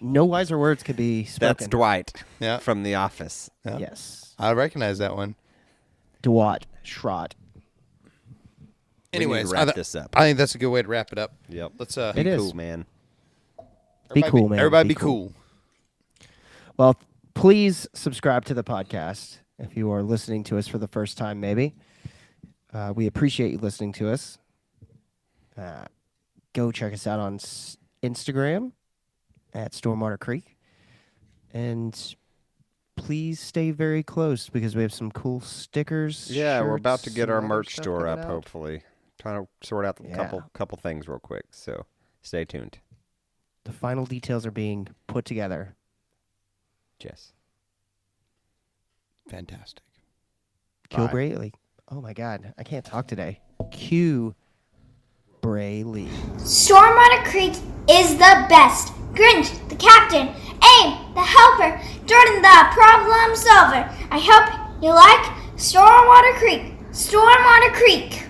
No wiser words could be spoken. That's Dwight Yeah. from The Office. Yeah. Yes. I recognize that one. Dwight Schrott. We need to Anyways, wrap this up. I think that's a good way to wrap it up. Yep. Let's It Be is. cool, man. Be cool, man. Everybody be cool. Well, please subscribe to the podcast if you are listening to us for the first time, maybe. We appreciate you listening to us. Go check us out on Instagram at Stormwater Creek. And please stay very close because we have some cool stickers. Yeah, we're about to shirts, get and our other merch stuff store coming up, out. hopefully. Trying to sort out a Yeah. couple things real quick. So stay tuned. The final details are being put together. Jess. Fantastic. Kill Bye. Brayley. Oh my God, I can't talk today. Q Brayley. Stormwater Creek is the best. Grinch, the captain. Aim, the helper. Jordan, the problem solver. I hope you like Stormwater Creek. Stormwater Creek.